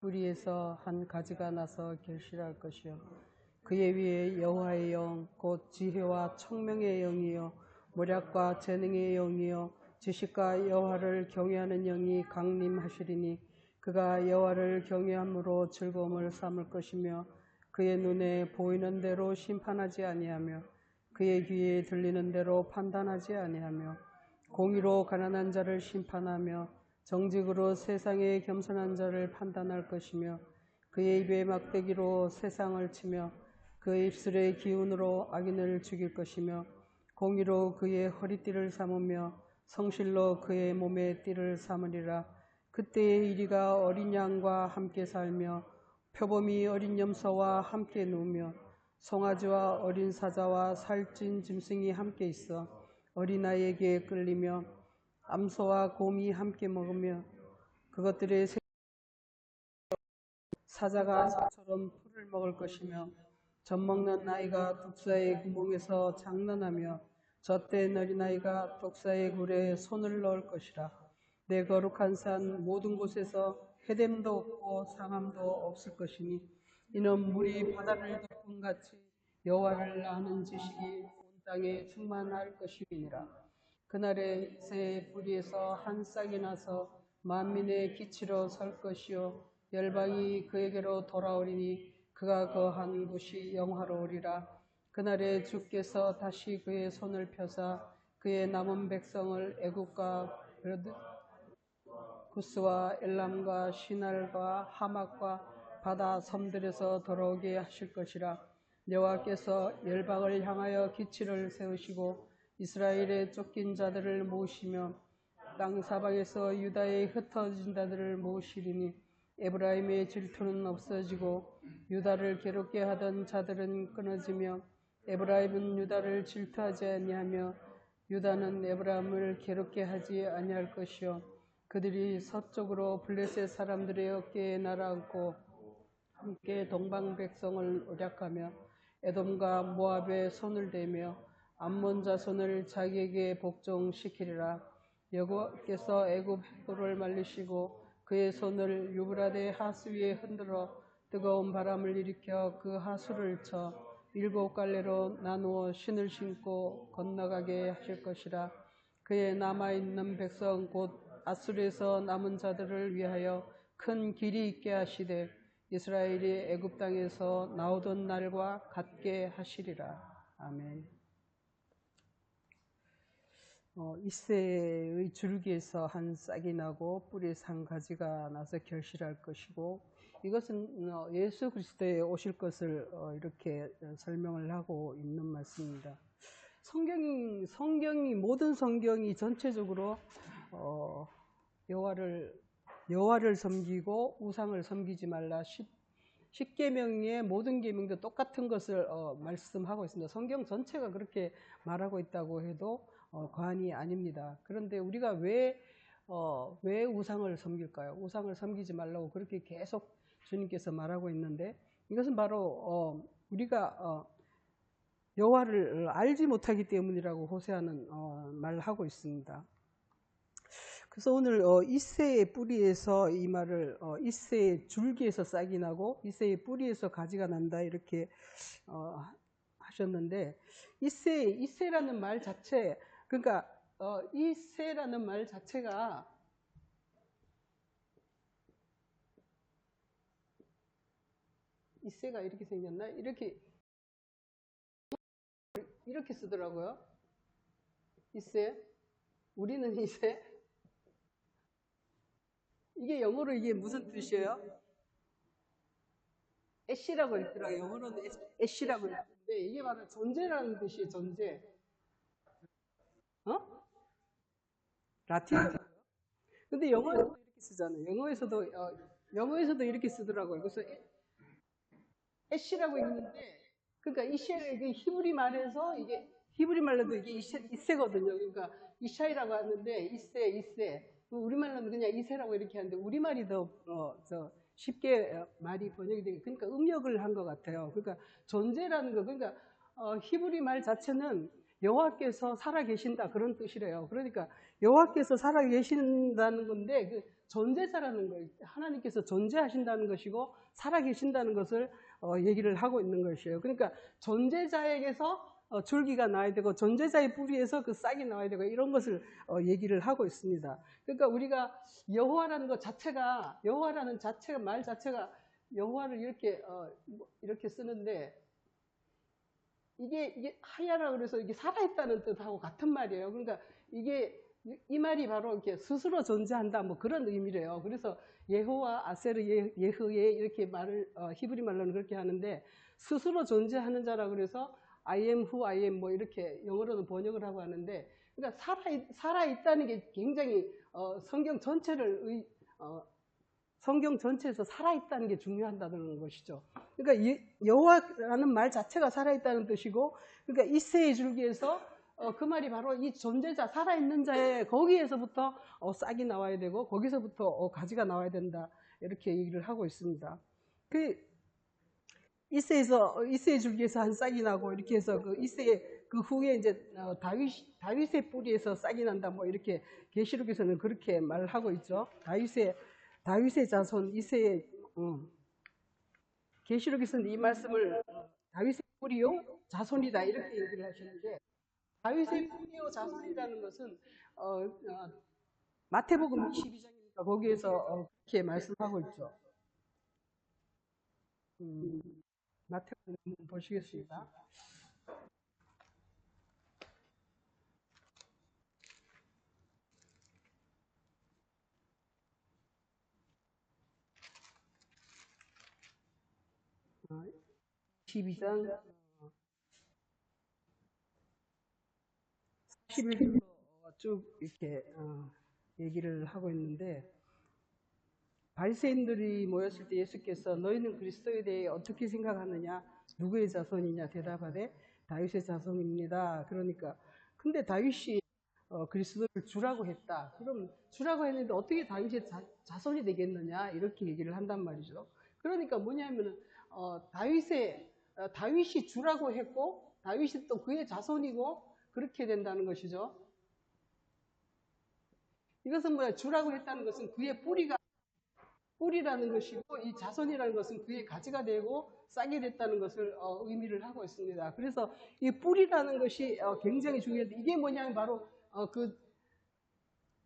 뿌리에서 한 가지가 나서 결실할 것이요 그의 위에 여호와의 영 곧 지혜와 청명의 영이요 모략과 재능의 영이요 지식과 여호와를 경외하는 영이 강림하시리니 그가 여호와를 경외함으로 즐거움을 삼을 것이며 그의 눈에 보이는 대로 심판하지 아니하며 그의 귀에 들리는 대로 판단하지 아니하며 공의로 가난한 자를 심판하며 정직으로 세상에 겸손한 자를 판단할 것이며 그의 입에 막대기로 세상을 치며 그의 입술의 기운으로 악인을 죽일 것이며 공의로 그의 허리띠를 삼으며 성실로 그의 몸의 띠를 삼으리라. 그때의 이리가 어린 양과 함께 살며 표범이 어린 염소와 함께 누우며 송아지와 어린 사자와 살찐 짐승이 함께 있어 어린아이에게 끌리며 암소와 곰이 함께 먹으며 그것들의 사자가 저처럼 풀을 먹을 것이며 젖먹는 아이가 독사의 구멍에서 장난하며 젖된 어린아이가 독사의 굴에 손을 넣을 것이라. 내 거룩한 산 모든 곳에서 해됨도 없고 상함도 없을 것이니 이는 물이 바다를 덮은 같이 여호와를 아는 지식이 온 땅에 충만할 것임이니라. 그날에 이새의 뿌리에서 한 싹이 나서 만민의 기치로 설 것이요 열방이 그에게로 돌아오리니 그가 거한 곳이 영화로우리라. 그날에 주께서 다시 그의 손을 펴사 그의 남은 백성을 애굽과 구스와 엘람과 시날과 하맛과 바다 섬들에서 돌아오게 하실 것이라. 여호와께서 열방을 향하여 기치를 세우시고 이스라엘의 쫓긴 자들을 모으시며 땅 사방에서 유다의 흩어진 자들을 모으시리니 에브라임의 질투는 없어지고 유다를 괴롭게 하던 자들은 끊어지며 에브라임은 유다를 질투하지 아니하며 유다는 에브라임을 괴롭게 하지 아니할 것이요 그들이 서쪽으로 블레셋 사람들의 어깨에 날아앉고 함께 동방 백성을 오략하며 에돔과 모압에 손을 대며 암몬 자손을 자기에게 복종시키리라. 여호와께서 애굽 햇불을 말리시고 그의 손을 유브라데 하수 위에 흔들어 뜨거운 바람을 일으켜 그 하수를 쳐 7 갈래로 나누어 신을 신고 건너가게 하실 것이라. 그의 남아있는 백성 곧 아수르에서 남은 자들을 위하여 큰 길이 있게 하시되 이스라엘이 애굽 땅에서 나오던 날과 같게 하시리라. 아멘. 이새의 줄기에서 한 싹이 나고 뿌리에서 한 가지가 나서 결실할 것이고 이것은 예수 그리스도의 오실 것을 이렇게 설명을 하고 있는 말씀입니다. 성경이 모든 성경이 전체적으로 여호와를 섬기고 우상을 섬기지 말라. 10계명의 모든 계명도 똑같은 것을 말씀하고 있습니다. 성경 전체가 그렇게 말하고 있다고 해도 과언이 아닙니다. 그런데 우리가 왜 우상을 섬길까요? 우상을 섬기지 말라고 그렇게 계속 주님께서 말하고 있는데 이것은 바로 우리가 여호와를 알지 못하기 때문이라고 호세아는 말하고 있습니다. 그래서 오늘 이새의 뿌리에서 이 말을 이새의 줄기에서 싹이 나고 이새의 뿌리에서 가지가 난다 이렇게 하셨는데 이새라는 말 자체 그러니까 이새라는 말 자체가 이새가 이렇게 생겼나? 이렇게 쓰더라고요. 이새 우리는 이새 이게 영어로 이게 무슨 뜻이에요? 애쉬라고 읽더라고요. 영어로는 애쉬라고 읽는데 이게 바로 존재라는 뜻이에요. 존재. 라틴어요. 근데 영어에서도 이렇게 쓰잖아요. 영어에서도 이렇게 쓰더라고요. 그래서 애쉬라고 읽는데 그러니까 이게 히브리 말에서 이게 히브리 말로도 이게 이세거든요. 그러니까 이샤이라고 하는데 이세 우리말로는 그냥 이세라고 이렇게 하는데 우리말이 더 쉽게 말이 번역이 되게 그러니까 음역을 한 것 같아요. 그러니까 존재라는 거 그러니까 히브리 말 자체는 여호와께서 살아계신다 그런 뜻이래요. 그러니까 여호와께서 살아계신다는 건데 그 존재자라는 거, 하나님께서 존재하신다는 것이고 살아계신다는 것을 얘기를 하고 있는 것이에요. 그러니까 존재자에게서 줄기가 나와야 되고 존재자의 뿌리에서 그 싹이 나와야 되고 이런 것을 얘기를 하고 있습니다. 그러니까 우리가 여호와라는 것 자체가, 여호와라는 자체가, 말 자체가 여호와를 이렇게 쓰는데 이게 하야라 그래서 이게 살아있다는 뜻하고 같은 말이에요. 그러니까 이 말이 바로 이렇게 스스로 존재한다 뭐 그런 의미래요. 그래서 예호와 아세르 예흐에 이렇게 말을 히브리 말로는 그렇게 하는데 스스로 존재하는 자라 그래서 I am who I am 뭐 이렇게 영어로는 번역을 하고 하는데 그러니까 살아있다는 게 굉장히 성경 전체에서 살아있다는 게 중요하다는 것이죠. 그러니까 여호와라는 말 자체가 살아있다는 뜻이고 그러니까 이새의 줄기에서 그 말이 바로 이 존재자, 살아있는 자의 거기에서부터 싹이 나와야 되고 거기서부터 가지가 나와야 된다 이렇게 얘기를 하고 있습니다. 이새의 줄기에서 한 싹이 나고 이렇게 해서 그 이새의 그 후에 이제 다윗의 뿌리에서 싹이 난다 뭐 이렇게 계시록에서는 그렇게 말을 하고 있죠. 다윗의 자손 이새의 계시록에서는 이 말씀을 다윗의 뿌리요 자손이다 이렇게 얘기를 하시는데 다윗의 뿌리요 자손이라는 것은 마태복음 22장이니까 거기에서 그렇게 말씀하고 있죠. 마태복음 보시겠습니다. 어, 22장 41절부터 쭉 이렇게 얘기를 하고 있는데 바리새인들이 모였을 때 예수께서 너희는 그리스도에 대해 어떻게 생각하느냐? 누구의 자손이냐? 대답하되 다윗의 자손입니다. 그러니까 근데 다윗이 그리스도를 주라고 했다. 그럼 주라고 했는데 어떻게 다윗의 자손이 되겠느냐? 이렇게 얘기를 한단 말이죠. 그러니까 뭐냐면은 다윗이 주라고 했고 다윗이 또 그의 자손이고 그렇게 된다는 것이죠. 이것은 뭐야? 주라고 했다는 것은 그의 뿌리라는 것이고 이 자손이라는 것은 그의 가지가 되고 싹이 됐다는 것을 의미를 하고 있습니다. 그래서 이 뿌리라는 것이 굉장히 중요한데 이게 뭐냐면 바로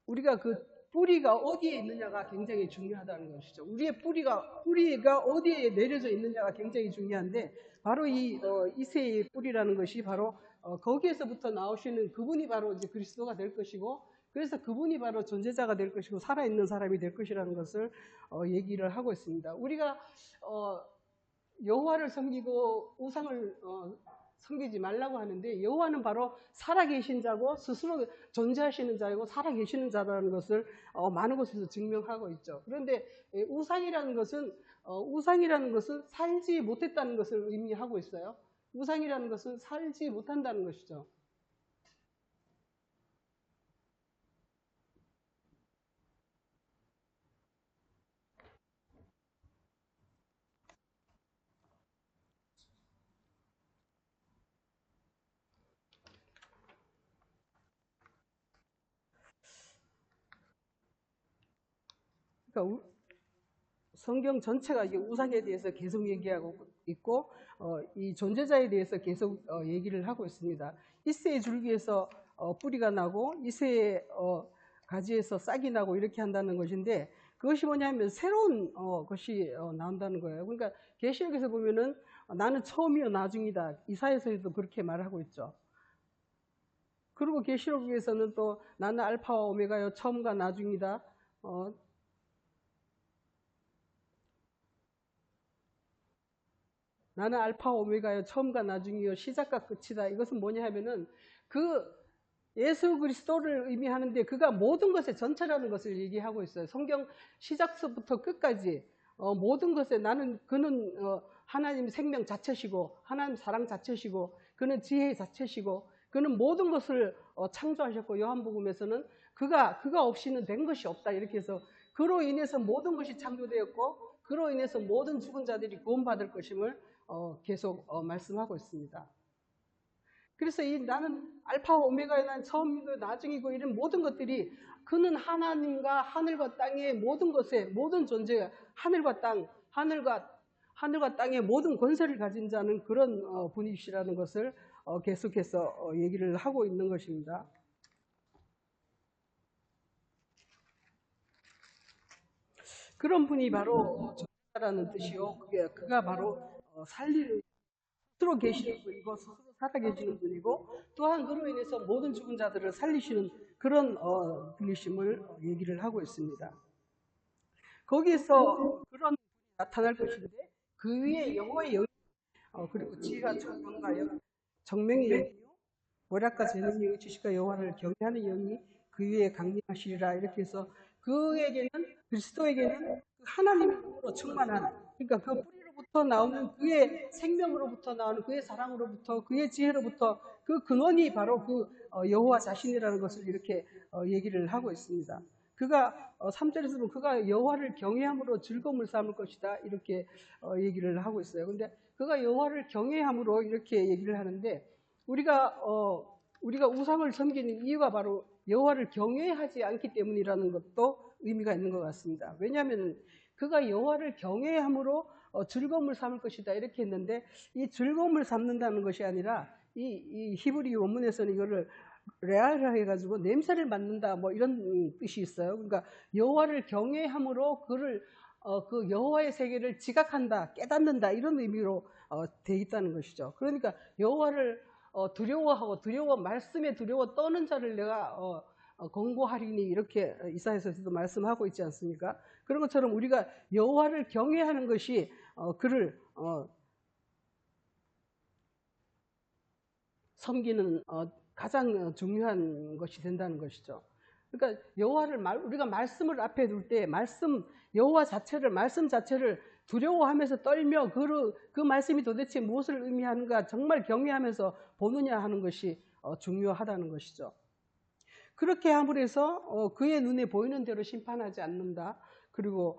우리가 그 뿌리가 어디에 있느냐가 굉장히 중요하다는 것이죠. 우리의 뿌리가 어디에 내려져 있느냐가 굉장히 중요한데 바로 이 이새의 뿌리라는 것이 바로 거기에서부터 나오시는 그분이 바로 이제 그리스도가 될 것이고 그래서 그분이 바로 존재자가 될 것이고 살아있는 사람이 될 것이라는 것을 얘기를 하고 있습니다. 우리가 여호와를 섬기고 우상을 섬기지 말라고 하는데 여호와는 바로 살아계신 자고 스스로 존재하시는 자이고 살아계시는 자라는 것을 많은 곳에서 증명하고 있죠. 그런데 우상이라는 것은 살지 못했다는 것을 의미하고 있어요. 우상이라는 것은 살지 못한다는 것이죠. 그러니까 성경 전체가 이게 우상에 대해서 계속 얘기하고 있고 이 존재자에 대해서 계속 얘기를 하고 있습니다. 이새의 줄기에서 뿌리가 나고 이새의 가지에서 싹이 나고 이렇게 한다는 것인데 그것이 뭐냐면 새로운 것이 나온다는 거예요. 그러니까 계시록에서 보면은 나는 처음이요 나중이다. 이사야서에도 그렇게 말하고 있죠. 그리고 계시록에서는 또 나는 알파와 오메가요 처음과 나중이다. 나는 알파 오메가요 처음과 나중이요 시작과 끝이다. 이것은 뭐냐 하면은 그 예수 그리스도를 의미하는데 그가 모든 것의 전체라는 것을 얘기하고 있어요. 성경 시작서부터 끝까지 모든 것에 그는 하나님 생명 자체시고 하나님 사랑 자체시고 그는 지혜 자체시고 그는 모든 것을 창조하셨고 요한복음에서는 그가 없이는 된 것이 없다 이렇게 해서 그로 인해서 모든 것이 창조되었고 그로 인해서 모든 죽은 자들이 구원받을 것임을 계속 말씀하고 있습니다. 그래서 이 나는 알파와 오메가의 난 처음이고 나중이고 이런 모든 것들이 그는 하나님과 하늘과 땅의 모든 것에 모든 존재가 하늘과 땅, 하늘과 땅의 모든 권세를 가진 자는 그런 분이시라는 것을 계속해서 얘기를 하고 있는 것입니다. 그런 분이 바로 존재라는 뜻이요. 그가 바로 살리는 스스로 계시는 분이고 스스로 살아계시는 분이고 또한 그로 인해서 모든 죽은 자들을 살리시는 그런 분이심을 얘기를 하고 있습니다. 거기에서 그런 분이 나타날 것인데 그 위에 여호와의 영이 그리고 지혜와 총명과 정명의 영이요 모략과 재능의 영이 지식과 여호와를 경외하는 영이 그 위에 강림하시리라. 이렇게 해서 그에게는 그리스도에게는 하나님으로 충만한, 그러니까 그 뿌리로부터 나오는 그의 생명으로부터 나오는 그의 사랑으로부터 그의 지혜로부터 그 근원이 바로 그 여호와 자신이라는 것을 이렇게 얘기를 하고 있습니다. 그가 3절에서 보면 그가 여호와를 경외함으로 즐거움을 삼을 것이다, 이렇게 얘기를 하고 있어요. 근데 그가 여호와를 경외함으로 이렇게 얘기를 하는데 우리가 우상을 섬기는 이유가 바로 여호와를 경외하지 않기 때문이라는 것도 의미가 있는 것 같습니다. 왜냐하면 그가 여호와를 경외함으로 즐거움을 삼을 것이다, 이렇게 했는데 이 즐거움을 삼는다는 것이 아니라 이 히브리 원문에서는 이거를 레알화 해가지고 냄새를 맡는다, 뭐 이런 뜻이 있어요. 그러니까 여호와를 경외함으로 그 여호와의 세계를 지각한다, 깨닫는다, 이런 의미로 돼 있다는 것이죠. 그러니까 여호와를 두려워 말씀에 두려워 떠는 자를 내가 권고하리니, 이렇게 이사야서에서도 말씀하고 있지 않습니까? 그런 것처럼 우리가 여호와를 경외하는 것이 그를 섬기는 가장 중요한 것이 된다는 것이죠. 그러니까 우리가 말씀을 앞에 둘 때 여호와 자체를, 말씀 자체를 두려워하면서 떨며 그 말씀이 도대체 무엇을 의미하는가 정말 경외하면서 보느냐 하는 것이 중요하다는 것이죠. 그렇게 함으로 해서 그의 눈에 보이는 대로 심판하지 않는다. 그리고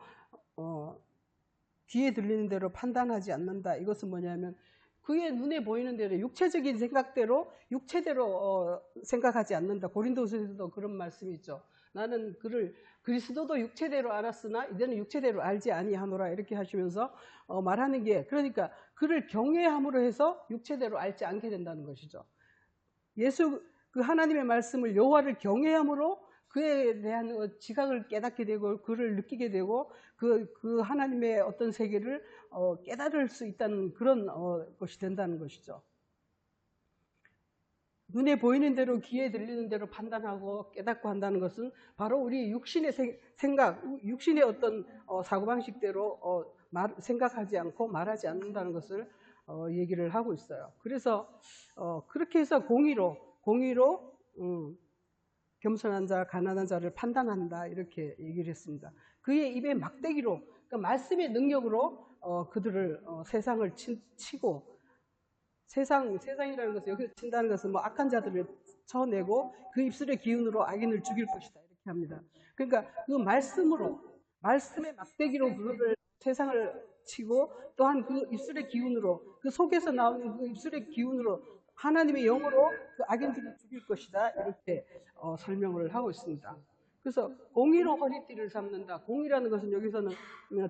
귀에 들리는 대로 판단하지 않는다. 이것은 뭐냐면 그의 눈에 보이는 대로 육체적인 생각대로 육체대로 생각하지 않는다. 고린도서에서도 그런 말씀이 있죠. 나는 그리스도도 육체대로 알았으나 이제는 육체대로 알지 아니하노라, 이렇게 하시면서 말하는 게, 그러니까 그를 경외함으로 해서 육체대로 알지 않게 된다는 것이죠. 그 하나님의 말씀을 여호와를 경외함으로 그에 대한 지각을 깨닫게 되고 그를 느끼게 되고 그 하나님의 어떤 세계를 깨달을 수 있다는 그런 것이 된다는 것이죠. 눈에 보이는 대로 귀에 들리는 대로 판단하고 깨닫고 한다는 것은 바로 우리 육신의 생각, 육신의 어떤 사고방식대로 생각하지 않고 말하지 않는다는 것을 얘기를 하고 있어요. 그래서 그렇게 해서 공의로 겸손한 자, 가난한 자를 판단한다, 이렇게 얘기를 했습니다. 그의 입에 막대기로, 그러니까 말씀의 능력으로 그들을 세상을 치고, 세상이라는 것은 여기서 친다는 것은 뭐 악한 자들을 쳐내고 그 입술의 기운으로 악인을 죽일 것이다, 이렇게 합니다. 그러니까 그 말씀의 막대기로 그들을 세상을 치고, 또한 그 입술의 기운으로, 그 속에서 나오는 그 입술의 기운으로 하나님의 영으로 그 악인들을 죽일 것이다, 이렇게 설명을 하고 있습니다. 그래서 공의로 허리띠를 잡는다. 공의라는 것은 여기서는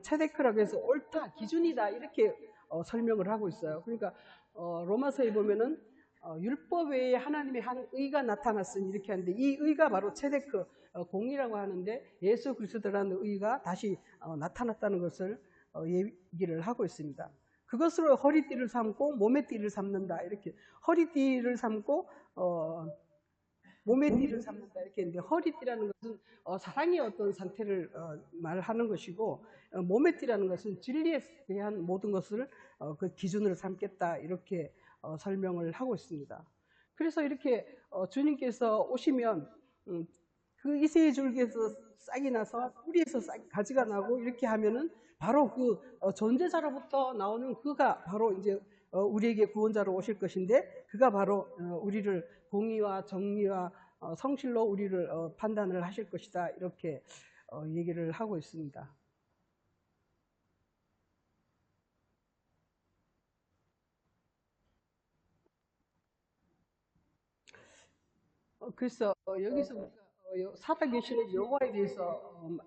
체데크라고 해서 옳다, 기준이다, 이렇게 설명을 하고 있어요. 그러니까 로마서에 보면은 율법 외에 하나님의 한 의가 나타났으니, 이렇게 하는데 이 의가 바로 체데크, 공의라고 하는데 예수 그리스도라는 의가 다시 나타났다는 것을 얘기를 하고 있습니다. 그것으로 허리띠를 삼고 몸의 띠를 삼는다, 이렇게. 허리띠를 삼고 몸의 띠를 삼는다, 이렇게 했는데, 허리띠라는 것은 사랑의 어떤 상태를 말하는 것이고, 몸의 띠라는 것은 진리에 대한 모든 것을 그 기준으로 삼겠다, 이렇게 설명을 하고 있습니다. 그래서 이렇게 주님께서 오시면 그 이세의 줄기에서 싹이 나서 뿌리에서 가지가 나고, 이렇게 하면은 바로 그 존재자로부터 나오는 그가 바로 이제 우리에게 구원자로 오실 것인데, 그가 바로 우리를 공의와 정의와 성실로 우리를 판단을 하실 것이다, 이렇게 얘기를 하고 있습니다. 그래서 여기서 우리가 살아계시는 여호와에 대해서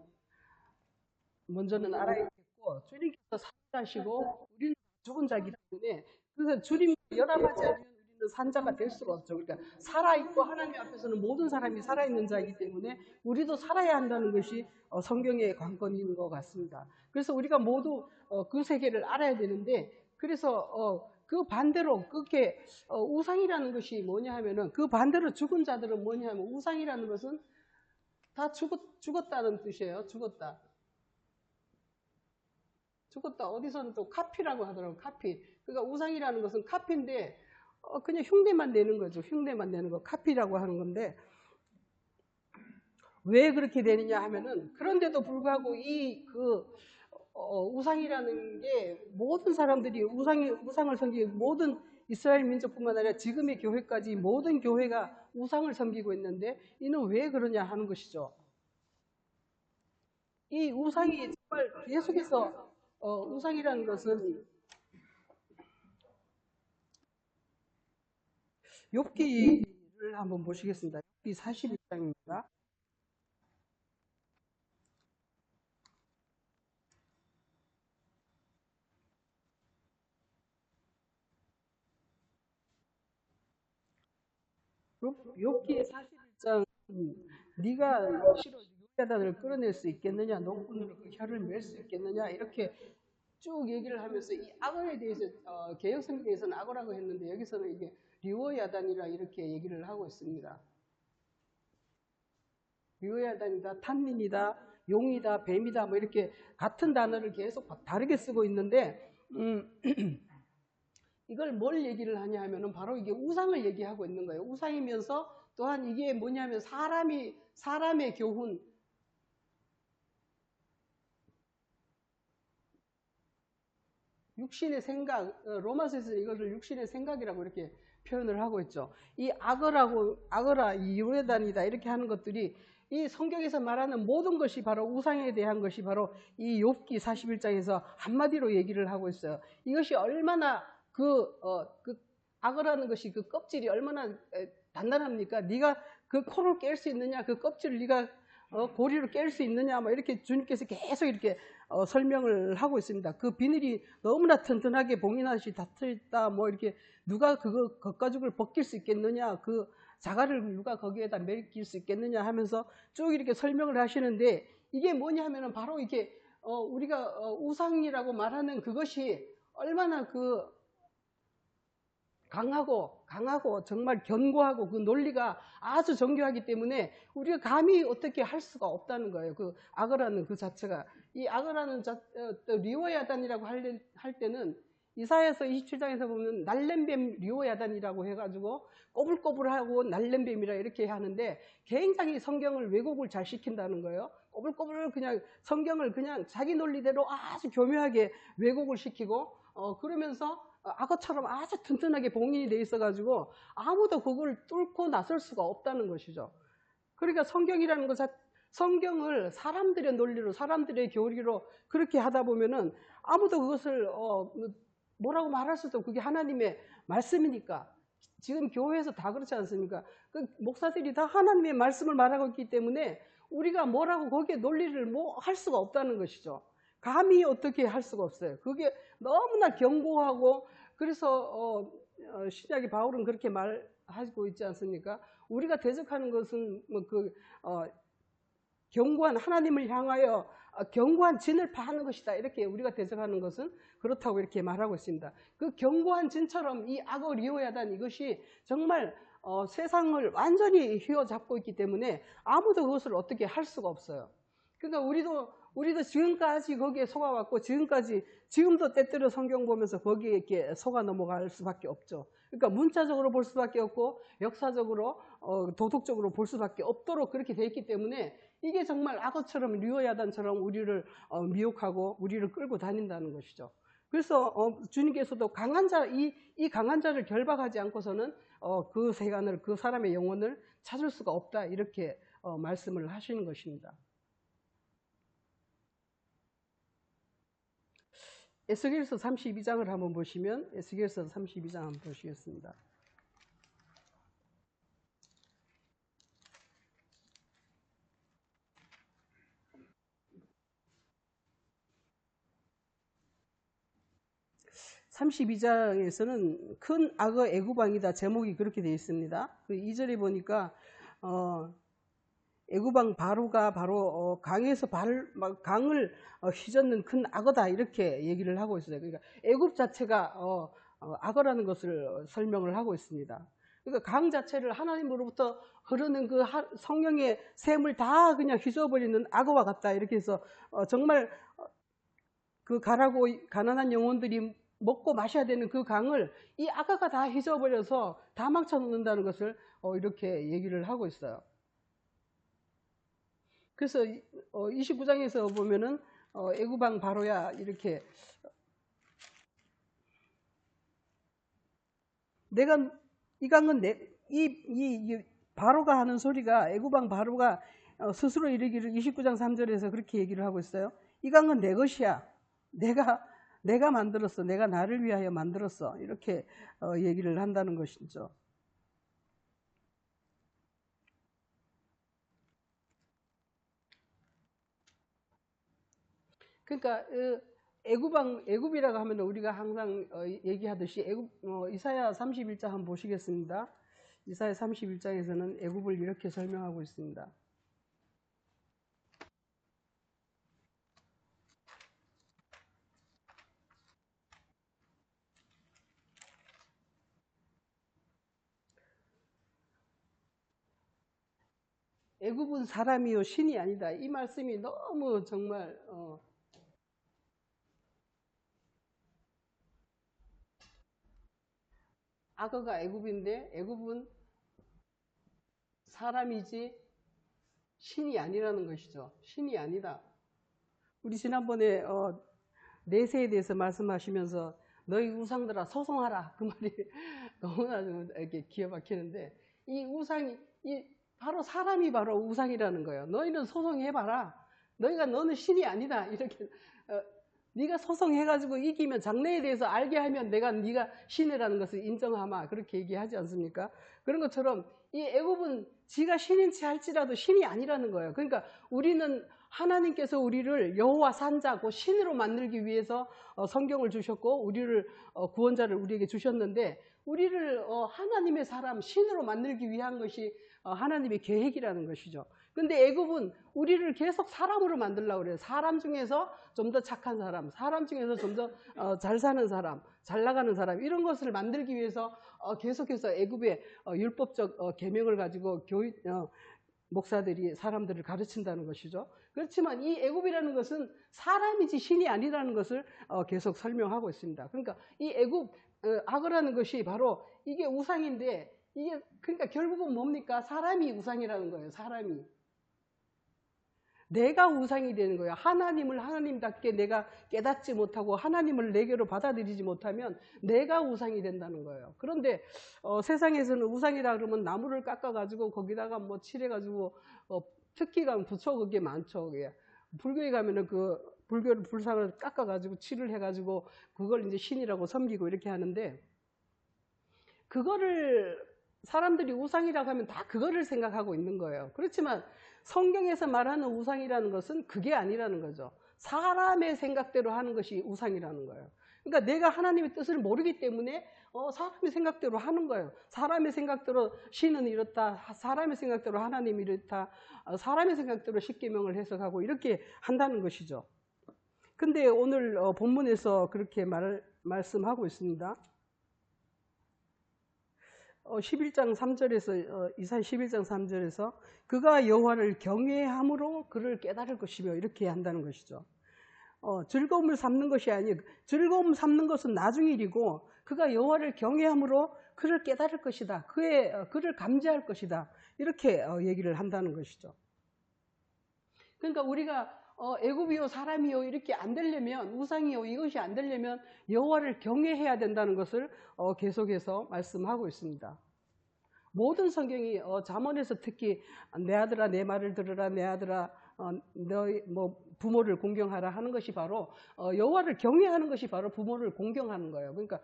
먼저는 알아야겠고, 주님께서 산자시고 우리는 죽은 자이기 때문에, 그래서 주님과 연합하지 않으면 우리는 산자가 될 수가 없죠. 그러니까 살아있고 하나님 앞에서는 모든 사람이 살아있는 자이기 때문에 우리도 살아야 한다는 것이 성경의 관건인 것 같습니다. 그래서 우리가 모두 그 세계를 알아야 되는데, 그래서 그 반대로 그렇게 우상이라는 것이 뭐냐 하면은, 그 반대로 죽은 자들은 뭐냐 하면, 우상이라는 것은 다 죽었다는 뜻이에요. 죽었다. 죽었다. 어디서는 또 카피라고 하더라고요. 카피. 그러니까 우상이라는 것은 카피인데 그냥 흉내만 내는 거죠. 흉내만 내는 거. 카피라고 하는 건데, 왜 그렇게 되느냐 하면은, 그런데도 불구하고 우상이라는 게 모든 사람들이 우상을 섬기고, 모든 이스라엘 민족뿐만 아니라 지금의 교회까지 모든 교회가 우상을 섬기고 있는데, 이는 왜 그러냐 하는 것이죠. 이 우상이 정말 계속해서 우상이라는 것은 욥기를 한번 보시겠습니다. 욥기 41장입니다. 욥기 41장, 네가 실로 유다단을 끌어낼 수 있겠느냐, 농꾼으로 그 혀를 맬 수 있겠느냐, 이렇게 쭉 얘기를 하면서 이 악어에 대해서 개역 성경에서는 악어라고 했는데, 여기서는 이게 리오야단이라 이렇게 얘기를 하고 있습니다. 리오야단이다, 탄닌이다, 용이다, 뱀이다, 뭐 이렇게 같은 단어를 계속 다르게 쓰고 있는데, 이걸 뭘 얘기를 하냐 하면은 바로 이게 우상을 얘기하고 있는 거예요. 우상이면서 또한 이게 뭐냐면 사람의 교훈, 육신의 생각, 로마서에서는 이것을 육신의 생각이라고 이렇게 표현을 하고 있죠. 이 악어라, 이 유레단이다 이렇게 하는 것들이 이 성경에서 말하는 모든 것이 바로 우상에 대한 것이 바로 이 욥기 41장에서 한마디로 얘기를 하고 있어요. 이것이 얼마나 그 악어라는 것이 그 껍질이 얼마나 단단합니까? 네가 그 코를 깰 수 있느냐? 그 껍질을 네가 고리로 깰 수 있느냐? 뭐 이렇게 주님께서 계속 이렇게 설명을 하고 있습니다. 그 비늘이 너무나 튼튼하게 봉인하듯이 닫혀있다. 뭐 이렇게 누가 그거 겉가죽을 벗길 수 있겠느냐? 그 자갈을 누가 거기에다 매길 수 있겠느냐 하면서 쭉 이렇게 설명을 하시는데, 이게 뭐냐 하면은 바로 이게 우리가 우상이라고 말하는 그것이 얼마나 강하고 정말 견고하고 그 논리가 아주 정교하기 때문에 우리가 감히 어떻게 할 수가 없다는 거예요. 그 악어라는 그 자체가. 이 악어라는 리오야단이라고 할 때는 이사야서 27장에서 보면 날렘뱀 리오야단이라고 해가지고 꼬불꼬불하고 날렘뱀이라 이렇게 하는데, 굉장히 성경을 왜곡을 잘 시킨다는 거예요. 꼬불꼬불 그냥 성경을 그냥 자기 논리대로 아주 교묘하게 왜곡을 시키고 그러면서 악어처럼 아주 튼튼하게 봉인이 돼 있어가지고 아무도 그걸 뚫고 나설 수가 없다는 것이죠. 그러니까 성경이라는 것, 성경을 사람들의 논리로, 사람들의 교리로 그렇게 하다 보면은 아무도 그것을 뭐라고 말할 수도, 그게 하나님의 말씀이니까. 지금 교회에서 다 그렇지 않습니까? 그 목사들이 다 하나님의 말씀을 말하고 있기 때문에 우리가 뭐라고 거기에 논리를 뭐 할 수가 없다는 것이죠. 감히 어떻게 할 수가 없어요. 그게 너무나 견고하고, 그래서 신약의 바울은 그렇게 말하고 있지 않습니까? 우리가 대적하는 것은 견고한 하나님을 향하여 견고한 진을 파하는 것이다. 이렇게 우리가 대적하는 것은 그렇다고 이렇게 말하고 있습니다. 그 견고한 진처럼 이 악어 리오야단, 이것이 정말 세상을 완전히 휘어잡고 있기 때문에 아무도 그것을 어떻게 할 수가 없어요. 그러니까 우리도 지금까지 거기에 속아왔고, 지금도 때때로 성경 보면서 거기에 이렇게 속아 넘어갈 수밖에 없죠. 그러니까 문자적으로 볼 수밖에 없고, 역사적으로, 도덕적으로 볼 수밖에 없도록 그렇게 돼 있기 때문에, 이게 정말 악어처럼, 리오야단처럼 우리를 미혹하고 우리를 끌고 다닌다는 것이죠. 그래서 주님께서도 이 강한 자를 결박하지 않고서는 그 세간을, 그 사람의 영혼을 찾을 수가 없다. 이렇게 말씀을 하시는 것입니다. 에스겔서 32장을 한번 보시면, 에스겔서 32장 한번 보시겠습니다. 32장에서는 큰 악어 애굽왕이다. 제목이 그렇게 되어 있습니다. 그 2절에 보니까 애굽왕 바로가 바로 강에서 강을 휘젓는 큰 악어다 이렇게 얘기를 하고 있어요. 그러니까 애굽 자체가 악어라는 것을 설명을 하고 있습니다. 그러니까 강 자체를 하나님으로부터 흐르는 그 성령의 샘을 다 그냥 휘저어버리는 악어와 같다 이렇게 해서 정말 그 가라고 가난한 영혼들이 먹고 마셔야 되는 그 강을 이 악어가 다 휘저어버려서 다 망쳐놓는다는 것을 이렇게 얘기를 하고 있어요. 그래서 29장에서 보면은 애굽왕 바로야 이렇게 내가 이 강은 이 바로가 하는 소리가 애굽왕 바로가 스스로 이르기를 29장 3절에서 그렇게 얘기를 하고 있어요. 이 강은 내 것이야. 내가 만들었어. 내가 나를 위하여 만들었어. 이렇게 얘기를 한다는 것이죠. 그러니까 애굽이라고 하면 우리가 항상 얘기하듯이 이사야 31장 한번 보시겠습니다. 이사야 31장에서는 애굽을 이렇게 설명하고 있습니다. 애굽은 사람이요 신이 아니다. 이 말씀이 너무 정말 악어가 애굽인데 애굽은 사람이지 신이 아니라는 것이죠. 신이 아니다. 우리 지난번에 내세에 대해서 말씀하시면서 너희 우상들아 소송하라 그 말이 너무나 좀 이렇게 기어 박히는데 이 우상이 바로 사람이 바로 우상이라는 거예요. 너희는 소송해봐라. 너는 신이 아니다. 이렇게 네가 소송해가지고 이기면 장래에 대해서 알게 하면 네가 신이라는 것을 인정하마. 그렇게 얘기하지 않습니까? 그런 것처럼 이 애굽은 지가 신인지 할지라도 신이 아니라는 거예요. 그러니까 우리는 하나님께서 우리를 여호와 산자 그 신으로 만들기 위해서 성경을 주셨고 우리를 구원자를 우리에게 주셨는데 우리를 하나님의 사람 신으로 만들기 위한 것이 하나님의 계획이라는 것이죠. 근데 애굽은 우리를 계속 사람으로 만들려고 그래요. 사람 중에서 좀 더 착한 사람, 사람 중에서 좀 더 잘 사는 사람, 잘 나가는 사람 이런 것을 만들기 위해서 계속해서 애굽의 율법적 계명을 가지고 목사들이 사람들을 가르친다는 것이죠. 그렇지만 이 애굽이라는 것은 사람이지 신이 아니라는 것을 계속 설명하고 있습니다. 그러니까 이 애굽 악어라는 것이 바로 이게 우상인데 이게 그러니까 결국은 뭡니까? 사람이 우상이라는 거예요. 사람이. 내가 우상이 되는 거예요. 하나님을 하나님답게 내가 깨닫지 못하고 하나님을 내게로 받아들이지 못하면 내가 우상이 된다는 거예요. 그런데 세상에서는 우상이라 그러면 나무를 깎아가지고 거기다가 뭐 칠해가지고 특히 가면 부처 그게 많죠. 그게. 불교에 가면은 그 불교를 불상을 깎아가지고 칠을 해가지고 그걸 이제 신이라고 섬기고 이렇게 하는데 그거를 사람들이 우상이라고 하면 다 그거를 생각하고 있는 거예요. 그렇지만 성경에서 말하는 우상이라는 것은 그게 아니라는 거죠. 사람의 생각대로 하는 것이 우상이라는 거예요. 그러니까 내가 하나님의 뜻을 모르기 때문에 사람의 생각대로 하는 거예요. 사람의 생각대로 신은 이렇다. 사람의 생각대로 하나님이 이렇다. 사람의 생각대로 십계명을 해석하고 이렇게 한다는 것이죠. 근데 오늘 본문에서 그렇게 말씀하고 있습니다. 11장 3절에서 이사야 11장 3절에서 그가 여호와를 경외함으로 그를 깨달을 것이며 이렇게 한다는 것이죠. 즐거움을 삼는 것이 아니에요. 즐거움 삼는 것은 나중 일이고 그가 여호와를 경외함으로 그를 깨달을 것이다. 그를 감지할 것이다. 이렇게 얘기를 한다는 것이죠. 그러니까 우리가 애굽이요 사람이요 이렇게 안 되려면 우상이요 이것이 안 되려면 여호와를 경외해야 된다는 것을 계속해서 말씀하고 있습니다. 모든 성경이 잠언에서 특히 내 아들아 내 말을 들으라 내 아들아 너희 뭐 부모를 공경하라 하는 것이 바로 여호와를 경외하는 것이 바로 부모를 공경하는 거예요. 그러니까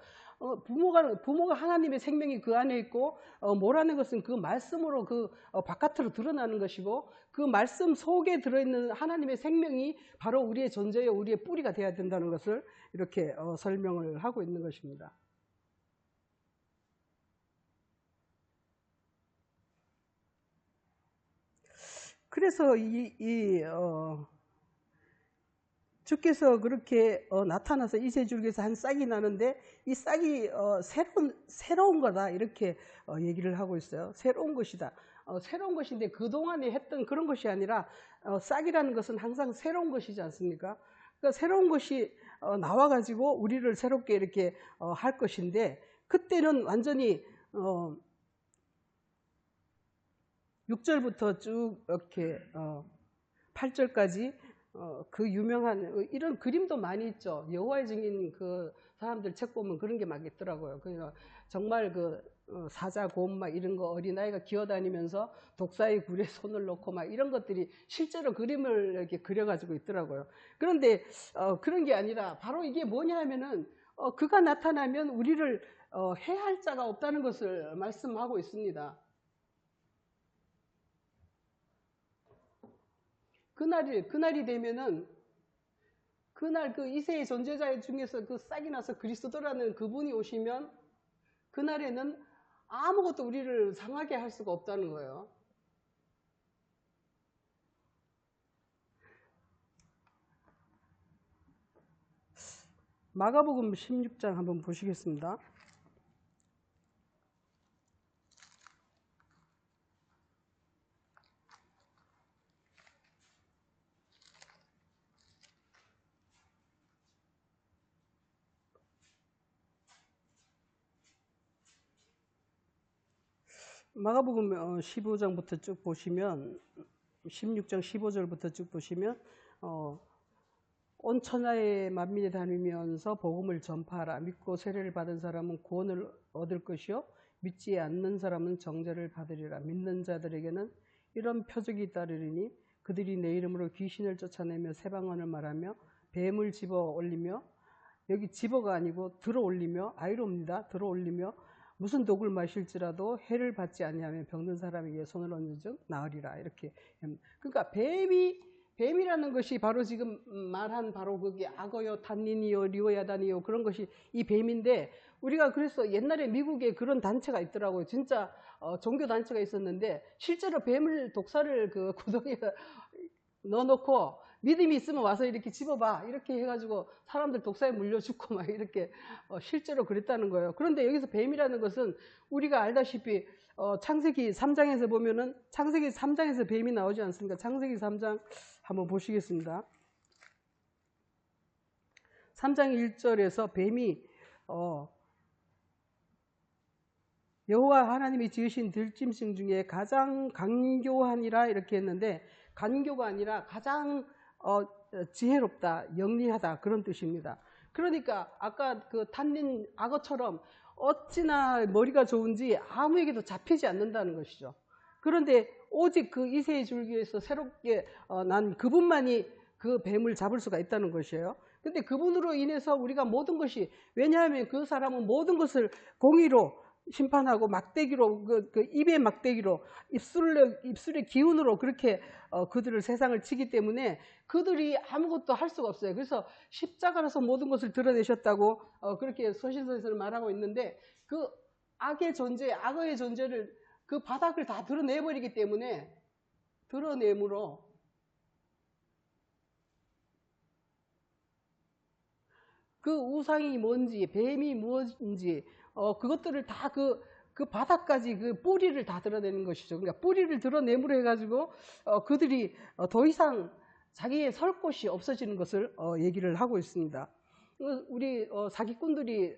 부모가 하나님의 생명이 그 안에 있고 뭐라는 것은 그 말씀으로 그 바깥으로 드러나는 것이고 그 말씀 속에 들어있는 하나님의 생명이 바로 우리의 존재요 우리의 뿌리가 되어야 된다는 것을 이렇게 설명을 하고 있는 것입니다. 그래서 주께서 그렇게 나타나서 이새줄기에서 한 싹이 나는데 이 싹이 새로운 거다 이렇게 얘기를 하고 있어요. 새로운 것이다. 새로운 것인데 그동안에 했던 그런 것이 아니라 싹이라는 것은 항상 새로운 것이지 않습니까? 그러니까 새로운 것이 나와가지고 우리를 새롭게 이렇게 할 것인데 그때는 완전히 6절부터 쭉 이렇게 8절까지 그 유명한 이런 그림도 많이 있죠. 여호와의 증인 그 사람들 책 보면 그런 게 막 있더라고요. 그러니까 정말 그 사자, 곰 막 이런 거 어린아이가 기어다니면서 독사의 굴에 손을 놓고 막 이런 것들이 실제로 그림을 이렇게 그려가지고 있더라고요. 그런데 그런 게 아니라 바로 이게 뭐냐 하면은 그가 나타나면 우리를 해할 자가 없다는 것을 말씀하고 있습니다. 그날이 되면은 그날 그 이새의 존재자 중에서 그 싹이 나서 그리스도라는 그분이 오시면 그날에는 아무것도 우리를 상하게 할 수가 없다는 거예요. 마가복음 16장 한번 보시겠습니다. 마가복음 15장부터 쭉 보시면 16장 15절부터 쭉 보시면 온 천하에 만민이 다니면서 복음을 전파하라. 믿고 세례를 받은 사람은 구원을 얻을 것이요 믿지 않는 사람은 정죄를 받으리라. 믿는 자들에게는 이런 표적이 따르리니 그들이 내 이름으로 귀신을 쫓아내며 새 방언을 말하며 뱀을 집어 올리며 여기 집어가 아니고 들어 올리며 아이로옵니다. 들어 올리며 무슨 독을 마실지라도 해를 받지 아니하면 병든 사람에게 손을 얹은 즉 나으리라. 이렇게. 그러니까 뱀이라는 것이 바로 지금 말한 바로 그게 악어요, 탄닌이요, 리오야단이요 그런 것이 이 뱀인데 우리가 그래서 옛날에 미국에 그런 단체가 있더라고요. 진짜 종교 단체가 있었는데 실제로 뱀을 독사를 그 구덩이에 넣어놓고 믿음이 있으면 와서 이렇게 집어봐 이렇게 해가지고 사람들 독사에 물려 죽고 막 이렇게 실제로 그랬다는 거예요. 그런데 여기서 뱀이라는 것은 우리가 알다시피 창세기 3장에서 보면은 창세기 3장에서 뱀이 나오지 않습니까? 창세기 3장 한번 보시겠습니다. 3장 1절에서 뱀이 여호와 하나님이 지으신 들짐승 중에 가장 간교하니라 이렇게 했는데 간교가 아니라 가장 지혜롭다, 영리하다 그런 뜻입니다. 그러니까 아까 그 탄닌 악어처럼 어찌나 머리가 좋은지 아무에게도 잡히지 않는다는 것이죠. 그런데 오직 그 이새의 줄기에서 새롭게 난 그분만이 그 뱀을 잡을 수가 있다는 것이에요. 근데 그분으로 인해서 우리가 모든 것이 왜냐하면 그 사람은 모든 것을 공의로 심판하고 막대기로 그 입의 막대기로 입술의 기운으로 그렇게 그들을 세상을 치기 때문에 그들이 아무것도 할 수가 없어요. 그래서 십자가라서 모든 것을 드러내셨다고 그렇게 서신서에서는 말하고 있는데 그 악어의 존재를 그 바닥을 다 드러내버리기 때문에 드러내므로 그 우상이 뭔지 뱀이 무엇인지 그것들을 다 그 바닥까지 그 뿌리를 다 드러내는 것이죠. 그러니까 뿌리를 드러내므로 해가지고 그들이 더 이상 자기의 설 곳이 없어지는 것을 얘기를 하고 있습니다. 우리 사기꾼들이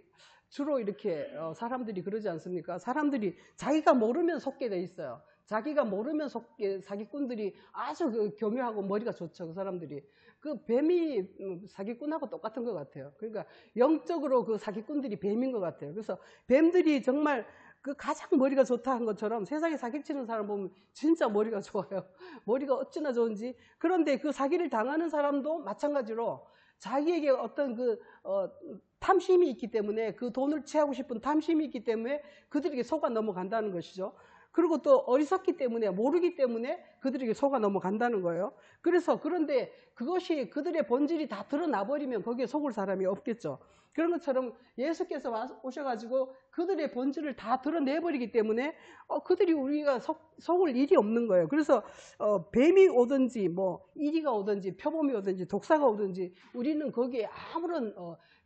주로 이렇게 사람들이 그러지 않습니까? 사람들이 자기가 모르면 속게 돼 있어요. 자기가 모르면 속게 사기꾼들이 아주 교묘하고 머리가 좋죠. 그 사람들이. 그 뱀이 사기꾼하고 똑같은 것 같아요. 그러니까 영적으로 그 사기꾼들이 뱀인 것 같아요. 그래서 뱀들이 정말 그 가장 머리가 좋다 한 것처럼 세상에 사기치는 사람 보면 진짜 머리가 좋아요. 머리가 어찌나 좋은지. 그런데 그 사기를 당하는 사람도 마찬가지로 자기에게 어떤 탐심이 있기 때문에, 그 돈을 취하고 싶은 탐심이 있기 때문에 그들에게 속아 넘어간다는 것이죠. 그리고 또 어리석기 때문에, 모르기 때문에 그들에게 속아 넘어간다는 거예요. 그런데 그것이 그들의 본질이 다 드러나버리면 거기에 속을 사람이 없겠죠. 그런 것처럼 예수께서 오셔가지고 그들의 본질을 다 드러내버리기 때문에 그들이 우리가 속을 일이 없는 거예요. 그래서 뱀이 오든지 뭐 이리가 오든지 표범이 오든지 독사가 오든지 우리는 거기에 아무런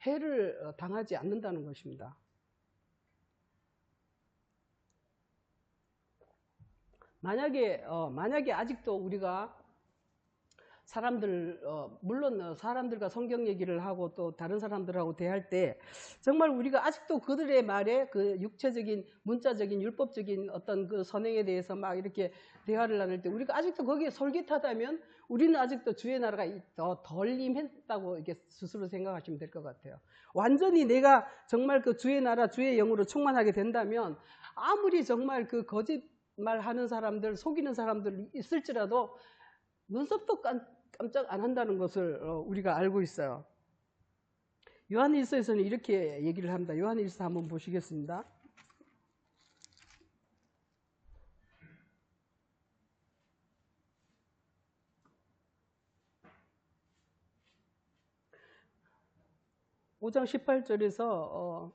해를 당하지 않는다는 것입니다. 만약에 아직도 우리가 사람들, 물론 사람들과 성경 얘기를 하고 또 다른 사람들하고 대할 때 정말 우리가 아직도 그들의 말에 그 육체적인, 문자적인, 율법적인 어떤 그 선행에 대해서 막 이렇게 대화를 나눌 때 우리가 아직도 거기에 솔깃하다면 우리는 아직도 주의 나라가 더 덜 임했다고 이렇게 스스로 생각하시면 될 것 같아요. 완전히 내가 정말 그 주의 나라, 주의 영으로 충만하게 된다면 아무리 정말 그 거짓말 하는 사람들, 속이는 사람들 있을지라도 눈썹도 깜짝 안 한다는 것을 우리가 알고 있어요. 요한일서에서는 이렇게 얘기를 합니다. 요한일서 한번 보시겠습니다. (5장 18절에서)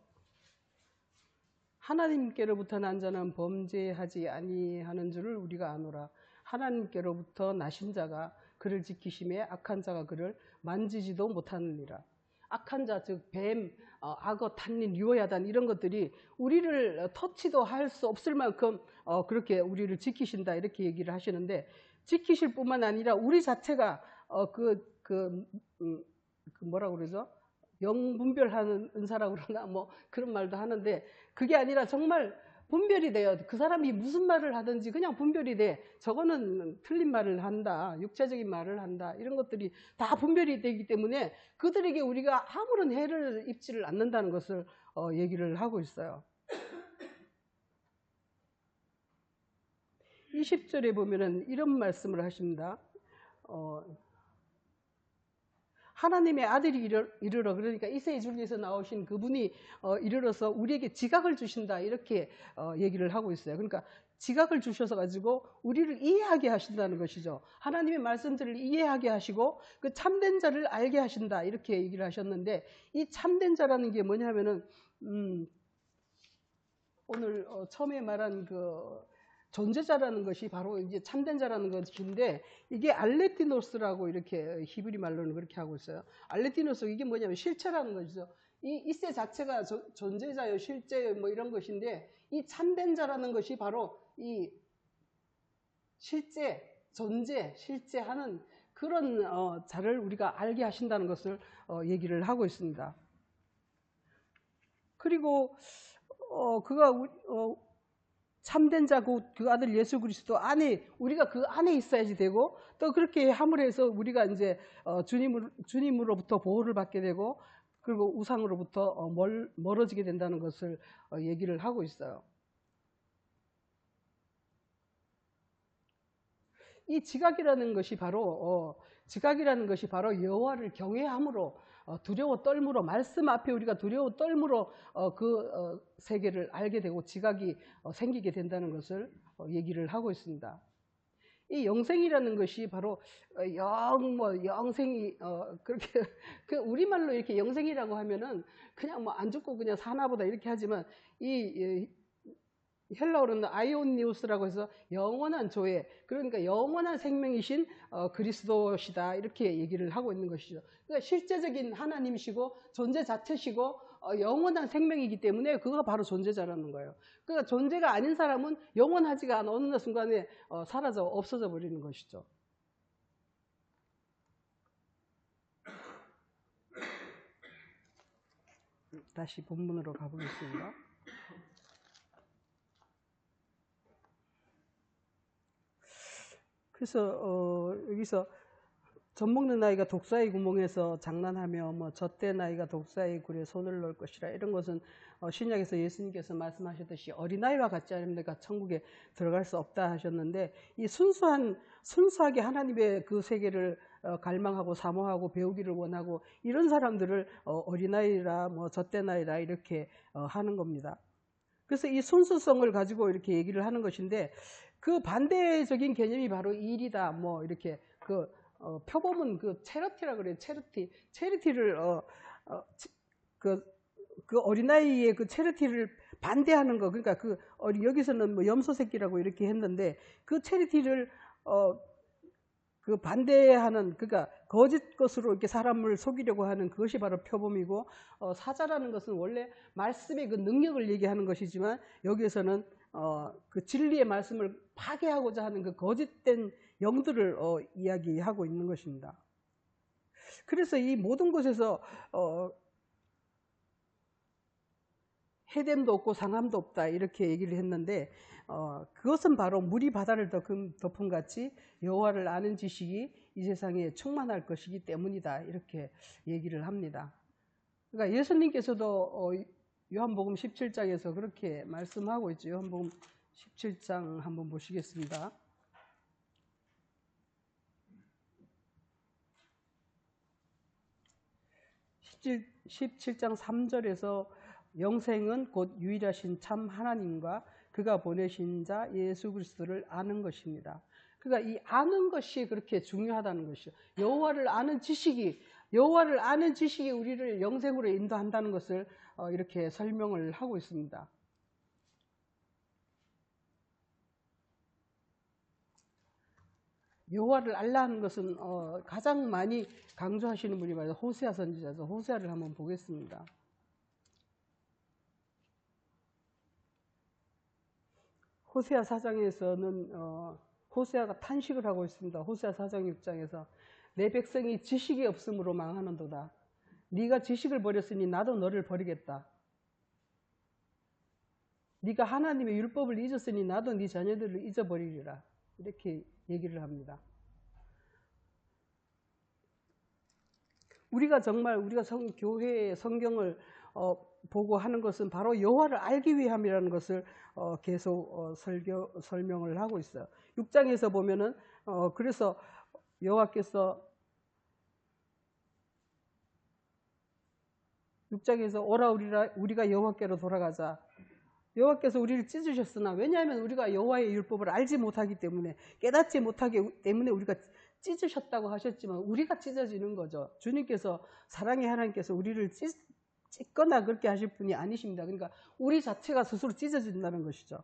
하나님께로부터 난 자는 범죄하지 아니하는 줄을 우리가 아노라. 하나님께로부터 나신 자가 그를 지키심에 악한 자가 그를 만지지도 못하느니라. 악한 자, 즉 뱀, 악어, 탄닌, 유어야단 이런 것들이 우리를 터치도 할 수 없을 만큼 그렇게 우리를 지키신다 이렇게 얘기를 하시는데, 지키실 뿐만 아니라 우리 자체가 뭐라고 그러죠? 영분별하는 은사라고 그러나 뭐 그런 말도 하는데, 그게 아니라 정말 분별이 돼요. 그 사람이 무슨 말을 하든지 그냥 분별이 돼. 저거는 틀린 말을 한다, 육체적인 말을 한다, 이런 것들이 다 분별이 되기 때문에 그들에게 우리가 아무런 해를 입지를 않는다는 것을 얘기를 하고 있어요. 20절에 보면은 이런 말씀을 하십니다. 하나님의 아들이 이르러, 그러니까 이세의 줄기에서 나오신 그분이 이르러서 우리에게 지각을 주신다 이렇게 얘기를 하고 있어요. 그러니까 지각을 주셔서 가지고 우리를 이해하게 하신다는 것이죠. 하나님의 말씀들을 이해하게 하시고 그 참된 자를 알게 하신다 이렇게 얘기를 하셨는데, 이 참된 자라는 게 뭐냐면은 오늘 처음에 말한 그 존재자라는 것이 바로 이제 참된 자라는 것인데, 이게 알레티노스라고 이렇게 히브리 말로는 그렇게 하고 있어요. 알레티노스, 이게 뭐냐면 실체라는 것이죠. 이 이세 자체가 존재자요, 실제요, 뭐 이런 것인데, 이 참된 자라는 것이 바로 이 실제, 존재, 실제하는 그런 자를 우리가 알게 하신다는 것을 얘기를 하고 있습니다. 그리고 그가 참된 자 곧 그 아들 예수 그리스도 안에, 우리가 그 안에 있어야지 되고, 또 그렇게 함을 해서 우리가 이제 주님으로부터 보호를 받게 되고, 그리고 우상으로부터 멀어지게 된다는 것을 얘기를 하고 있어요. 이 지각이라는 것이 바로 여호와를 경외함으로, 두려워 떨므로, 말씀 앞에 우리가 두려워 떨므로 그 세계를 알게 되고 지각이 생기게 된다는 것을 얘기를 하고 있습니다. 이 영생이라는 것이 바로 영생이 그렇게 그 우리말로 이렇게 영생이라고 하면은 그냥 뭐 안 죽고 그냥 사나보다 이렇게 하지만, 이 헬라어로는 아이오니우스라고 해서 영원한 조회, 그러니까 영원한 생명이신 그리스도시다 이렇게 얘기를 하고 있는 것이죠. 그러니까 실제적인 하나님이시고 존재 자체시고 영원한 생명이기 때문에 그거가 바로 존재자라는 거예요. 그러니까 존재가 아닌 사람은 영원하지가 않아 어느 순간에 사라져 없어져 버리는 것이죠. 다시 본문으로 가보겠습니다. 그래서 여기서 젖 먹는 아이가 독사의 구멍에서 장난하며 뭐 젖된 아이가 독사의 굴에 손을 넣을 것이라, 이런 것은 신약에서 예수님께서 말씀하셨듯이 어린아이와 같지 않으면 내가 천국에 들어갈 수 없다 하셨는데, 이 순수하게 하나님의 그 세계를 갈망하고 사모하고 배우기를 원하고 이런 사람들을 어린아이라 뭐 젖된 아이라 이렇게 하는 겁니다. 그래서 이 순수성을 가지고 이렇게 얘기를 하는 것인데, 그 반대적인 개념이 바로 일이다. 뭐 이렇게 표범은 그 체러티라 그래요. 체리티를 그 어린아이의 그 체리티를 반대하는 거. 그러니까 여기서는 뭐 염소 새끼라고 이렇게 했는데, 그 체리티를 그 반대하는, 그러니까 거짓 것으로 이렇게 사람을 속이려고 하는 그것이 바로 표범이고, 사자라는 것은 원래 말씀의 그 능력을 얘기하는 것이지만, 여기에서는 그 진리의 말씀을 파괴하고자 하는 그 거짓된 영들을 이야기하고 있는 것입니다. 그래서 이 모든 곳에서 해됨도 없고 상함도 없다 이렇게 얘기를 했는데, 그것은 바로 물이 바다를 덮은 같이 여호와를 아는 지식이 이 세상에 충만할 것이기 때문이다 이렇게 얘기를 합니다. 그러니까 예수님께서도 요한복음 17장에서 그렇게 말씀하고 있죠. 요한복음 17장 한번 보시겠습니다. 17장 3절에서 영생은 곧 유일하신 참 하나님과 그가 보내신 자 예수 그리스도를 아는 것입니다. 그러니까 이 아는 것이 그렇게 중요하다는 것이죠. 여호와를 아는 지식이 우리를 영생으로 인도한다는 것을 이렇게 설명을 하고 있습니다. 여호와를 알라는 것은 가장 많이 강조하시는 분이 바로 호세아 선지자죠. 호세아를 한번 보겠습니다. 호세아 4장에서는 호세아가 탄식을 하고 있습니다. 호세아 4장 6장에서 내 백성이 지식이 없음으로 망하는도다. 네가 지식을 버렸으니 나도 너를 버리겠다. 네가 하나님의 율법을 잊었으니 나도 네 자녀들을 잊어버리리라. 이렇게 얘기를 합니다. 우리가 교회의 성경을 보고 하는 것은 바로 여호와를 알기 위함이라는 것을 계속 설명을 하고 있어요. 6장에서 보면은 그래서 여호와께서 6장에서 오라 우리가 여호와께로 돌아가자. 여호와께서 우리를 찢으셨으나, 왜냐하면 우리가 여호와의 율법을 알지 못하기 때문에, 깨닫지 못하기 때문에 우리가 찢으셨다고 하셨지만 우리가 찢어지는 거죠. 주님께서, 사랑의 하나님께서 우리를 찢거나 그렇게 하실 분이 아니십니다. 그러니까 우리 자체가 스스로 찢어진다는 것이죠.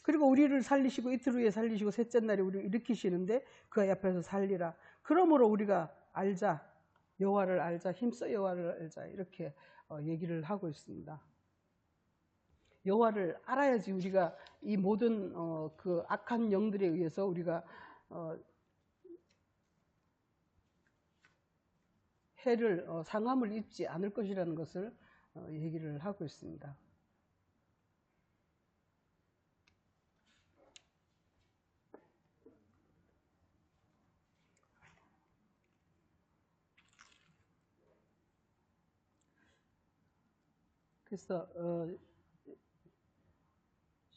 그리고 우리를 살리시고 이틀 후에 살리시고 셋째 날에 우리를 일으키시는데 그 앞에서 살리라. 그러므로 우리가 알자. 여호와를 알자. 힘써 여호와를 알자. 이렇게 얘기를 하고 있습니다. 여호와를 알아야지 우리가 이 모든 그 악한 영들에 의해서 우리가 해를 상함을 입지 않을 것이라는 것을 얘기를 하고 있습니다. 그래서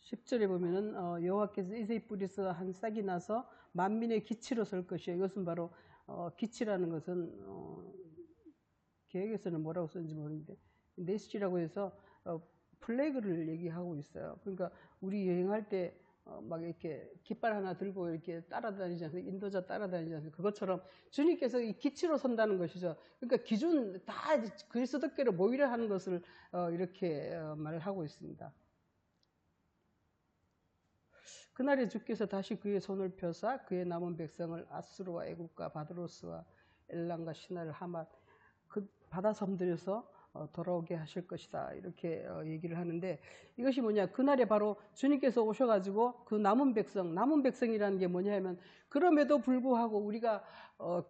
10절에 보면은 여호와께서 이새의 뿌리에서 한 싹이 나서 만민의 기치로 설 것이요. 이것은 바로 기치라는 것은 개혁에서는 뭐라고 썼는지 모르는데 네시라고 해서 플래그를 얘기하고 있어요. 그러니까 우리 여행할 때 막 이렇게 깃발 하나 들고 이렇게 따라다니지 않습니까? 인도자 따라다니지 않습니까? 그것처럼 주님께서 이 기치로 선다는 것이죠. 그러니까 기준 다 그리스도께로 모이려 하는 것을 이렇게 말을 하고 있습니다. 그날에 주께서 다시 그의 손을 펴사 그의 남은 백성을 아수르와 애국과 바드로스와 엘람과 시나를 하맛 그 바다 섬들에서 돌아오게 하실 것이다. 이렇게 얘기를 하는데, 이것이 뭐냐, 그날에 바로 주님께서 오셔가지고 그 남은 백성이라는 게 뭐냐 하면, 그럼에도 불구하고 우리가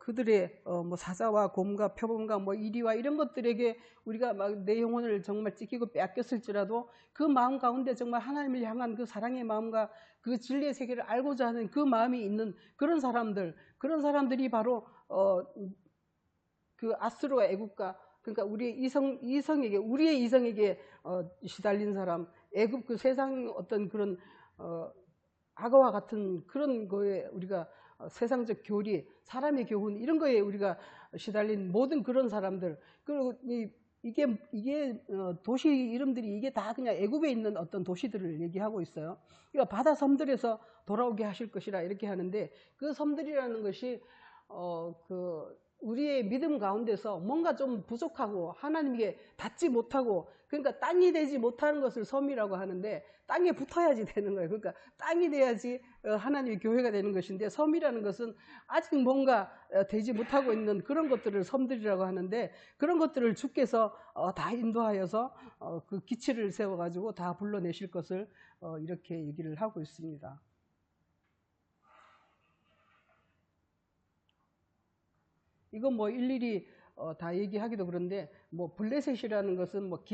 그들의 뭐 사자와 곰과 표범과 뭐 이리와 이런 것들에게 우리가 막 내 영혼을 정말 찢기고 빼앗겼을지라도 그 마음 가운데 정말 하나님을 향한 그 사랑의 마음과 그 진리의 세계를 알고자 하는 그 마음이 있는 그런 사람들이 바로 그 아수르와 애굽과, 그러니까 우리의 이성에게 시달린 사람, 애굽 그 세상 어떤 그런 악어와 같은 그런 거에 우리가 세상적 교리, 사람의 교훈 이런 거에 우리가 시달린 모든 그런 사람들, 그리고 이게 도시 이름들이 이게 다 그냥 애굽에 있는 어떤 도시들을 얘기하고 있어요. 그러니까 바다 섬들에서 돌아오게 하실 것이라 이렇게 하는데, 그 섬들이라는 것이 우리의 믿음 가운데서 뭔가 좀 부족하고 하나님께 닿지 못하고, 그러니까 땅이 되지 못하는 것을 섬이라고 하는데, 땅에 붙어야지 되는 거예요. 그러니까 땅이 돼야지 하나님의 교회가 되는 것인데, 섬이라는 것은 아직 뭔가 되지 못하고 있는 그런 것들을 섬들이라고 하는데, 그런 것들을 주께서 다 인도하여서 그 기치를 세워가지고 다 불러내실 것을 이렇게 얘기를 하고 있습니다. 이건 뭐 일일이 다 얘기하기도 그런데, 뭐 블레셋이라는 것은 뭐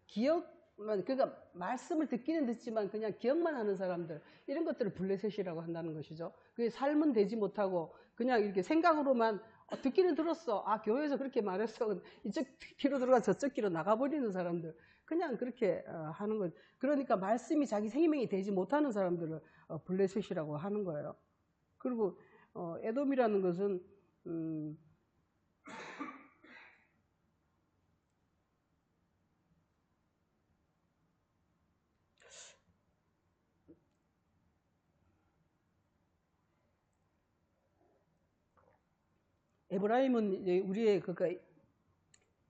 기억만, 그러니까 말씀을 듣기는 듣지만 그냥 기억만 하는 사람들, 이런 것들을 블레셋이라고 한다는 것이죠. 그게 삶은 되지 못하고 그냥 이렇게 생각으로만 듣기는 들었어, 아 교회에서 그렇게 말했어, 이쪽 귀로 들어가 저쪽 귀로 나가버리는 사람들, 그냥 그렇게 하는 것. 그러니까 말씀이 자기 생명이 되지 못하는 사람들을 블레셋이라고 하는 거예요. 그리고 에돔이라는 것은 에브라임은 우리의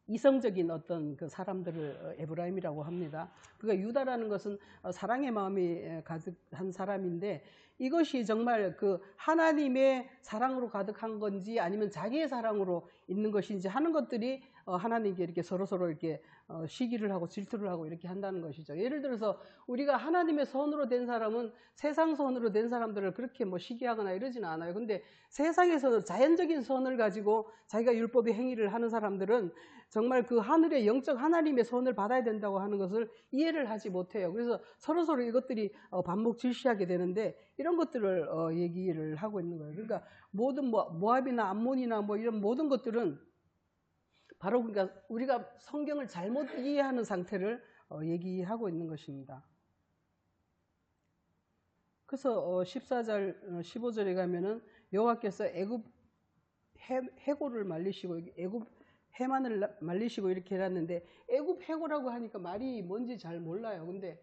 이성적인 어떤 그 사람들을 에브라임이라고 합니다. 그러니까 유다라는 것은 사랑의 마음이 가득한 사람인데, 이것이 정말 그 하나님의 사랑으로 가득한 건지 아니면 자기의 사랑으로 있는 것인지 하는 것들이 하나님께 이렇게 서로서로 이렇게 시기를 하고 질투를 하고 이렇게 한다는 것이죠. 예를 들어서 우리가 하나님의 선으로 된 사람은 세상 선으로 된 사람들을 그렇게 뭐 시기하거나 이러지는 않아요. 근데 세상에서 자연적인 선을 가지고 자기가 율법의 행위를 하는 사람들은 정말 그 하늘의 영적 하나님의 선을 받아야 된다고 하는 것을 이해를 하지 못해요. 그래서 서로서로 이것들이 반목 질시하게 되는데, 이런 것들을 얘기를 하고 있는 거예요. 그러니까 모든 모압이나 암몬이나 뭐 이런 모든 것들은 바로 그러니까 우리가 성경을 잘못 이해하는 상태를 얘기하고 있는 것입니다. 그래서 14절 15절에 가면은 여호와께서 애굽 해골을 말리시고 애굽 해만을 말리시고 이렇게 해놨는데, 애굽 해골이라고 하니까 말이 뭔지 잘 몰라요. 근데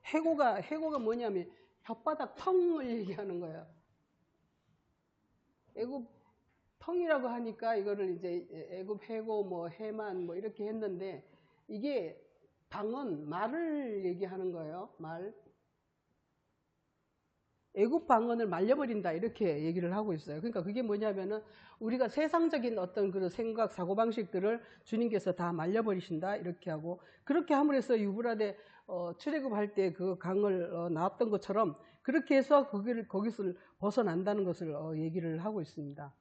해고가 뭐냐면 혓바닥 텅을 얘기하는 거예요. 애굽 텅이라고 하니까 이거를 이제 애굽 해고 뭐 해만 뭐 이렇게 했는데, 이게 방언 말을 얘기하는 거예요. 말. 애굽 방언을 말려버린다 이렇게 얘기를 하고 있어요. 그러니까 그게 뭐냐면은 우리가 세상적인 어떤 그런 생각 사고방식들을 주님께서 다 말려버리신다 이렇게 하고, 그렇게 함으로써 유브라데 출애굽할 때 그 강을 나왔던 것처럼 그렇게 해서 거기서 벗어난다는 것을 얘기를 하고 있습니다.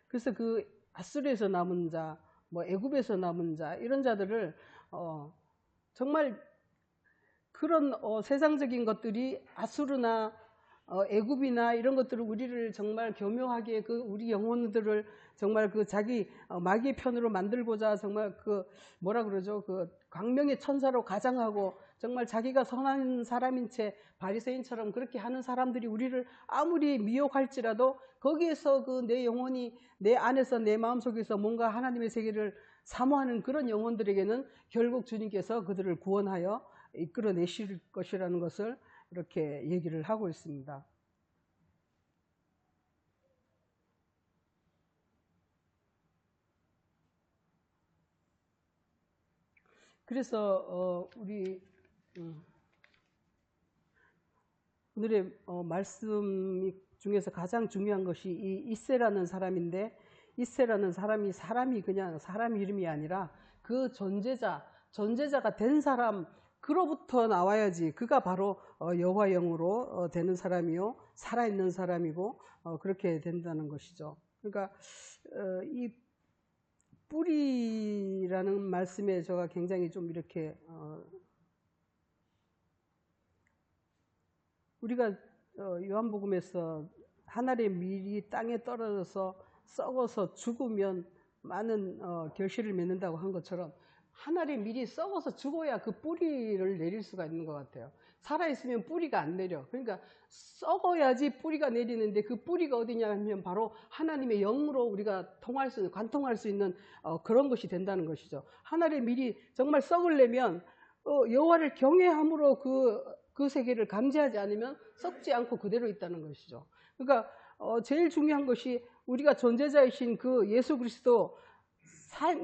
그래서 그 아수르에서 남은 자, 뭐 애굽에서 남은 자, 이런 자들을 정말 그런 세상적인 것들이 아수르나 애굽이나 이런 것들을 우리를 정말 교묘하게 그 우리 영혼들을 정말 그 자기 마귀의 편으로 만들고자 정말 그 뭐라 그러죠? 그 광명의 천사로 가장하고 정말 자기가 선한 사람인 채 바리새인처럼 그렇게 하는 사람들이 우리를 아무리 미혹할지라도 거기에서 그 내 영혼이 내 안에서 내 마음속에서 뭔가 하나님의 세계를 사모하는 그런 영혼들에게는 결국 주님께서 그들을 구원하여 이끌어내실 것이라는 것을 이렇게 얘기를 하고 있습니다. 그래서 우리 오늘의 말씀이 중에서 가장 중요한 것이 이 이세라는 사람인데, 이세라는 사람이 그냥 사람 이름이 아니라 그 존재자가 된 사람, 그로부터 나와야지 그가 바로 여호와 영으로 되는 사람이요, 살아있는 사람이고 그렇게 된다는 것이죠. 그러니까 이 뿌리라는 말씀에 제가 굉장히 좀 이렇게 우리가 요한복음에서 하늘의 밀이 땅에 떨어져서 썩어서 죽으면 많은 결실을 맺는다고 한 것처럼 하늘의 밀이 썩어서 죽어야 그 뿌리를 내릴 수가 있는 것 같아요. 살아있으면 뿌리가 안 내려. 그러니까 썩어야지 뿌리가 내리는데 그 뿌리가 어디냐 하면 바로 하나님의 영으로 우리가 관통할 수 있는 그런 것이 된다는 것이죠. 하늘의 밀이 정말 썩으려면 여호와를 경외함으로 그 세계를 감지하지 않으면 썩지 않고 그대로 있다는 것이죠. 그러니까 제일 중요한 것이 우리가 존재자이신 그 예수 그리스도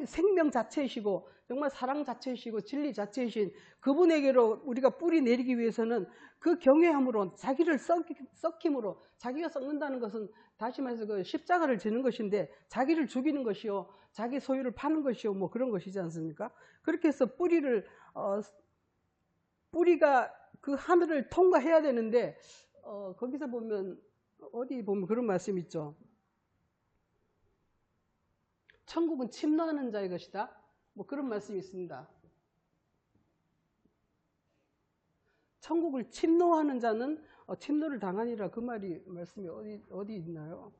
생명 자체이시고 정말 사랑 자체이시고 진리 자체이신 그분에게로 우리가 뿌리 내리기 위해서는 그 경외함으로 자기를 썩힘으로, 자기가 썩는다는 것은 다시 말해서 그 십자가를 지는 것인데 자기를 죽이는 것이요, 자기 소유를 파는 것이요, 뭐 그런 것이지 않습니까? 그렇게 해서 뿌리가 그 하늘을 통과해야 되는데 거기서 보면 어디 보면 그런 말씀 있죠. 천국은 침노하는 자의 것이다. 뭐 그런 말씀이 있습니다. 천국을 침노하는 자는 침노를 당하니라, 그 말씀이 어디 있나요?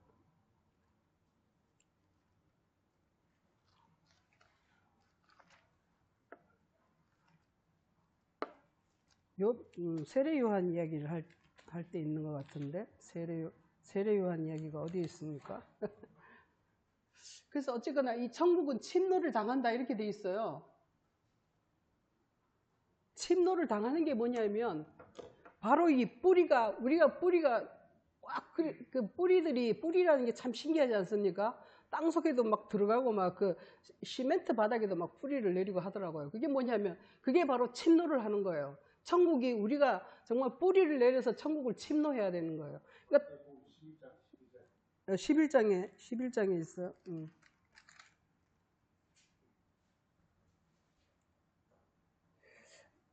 세례 요한 이야기를 할 때 있는 것 같은데, 세례 요한 이야기가 어디에 있습니까? 그래서 어쨌거나 이 천국은 침노를 당한다 이렇게 돼 있어요. 침노를 당하는 게 뭐냐면 바로 이 뿌리가 그 뿌리라는 게 참 신기하지 않습니까? 땅 속에도 막 들어가고 막 그 시멘트 바닥에도 막 뿌리를 내리고 하더라고요. 그게 뭐냐면 그게 바로 침노를 하는 거예요. 천국이 우리가 정말 뿌리를 내려서 천국을 침노해야 되는 거예요. 그러니까 11장에 있어요.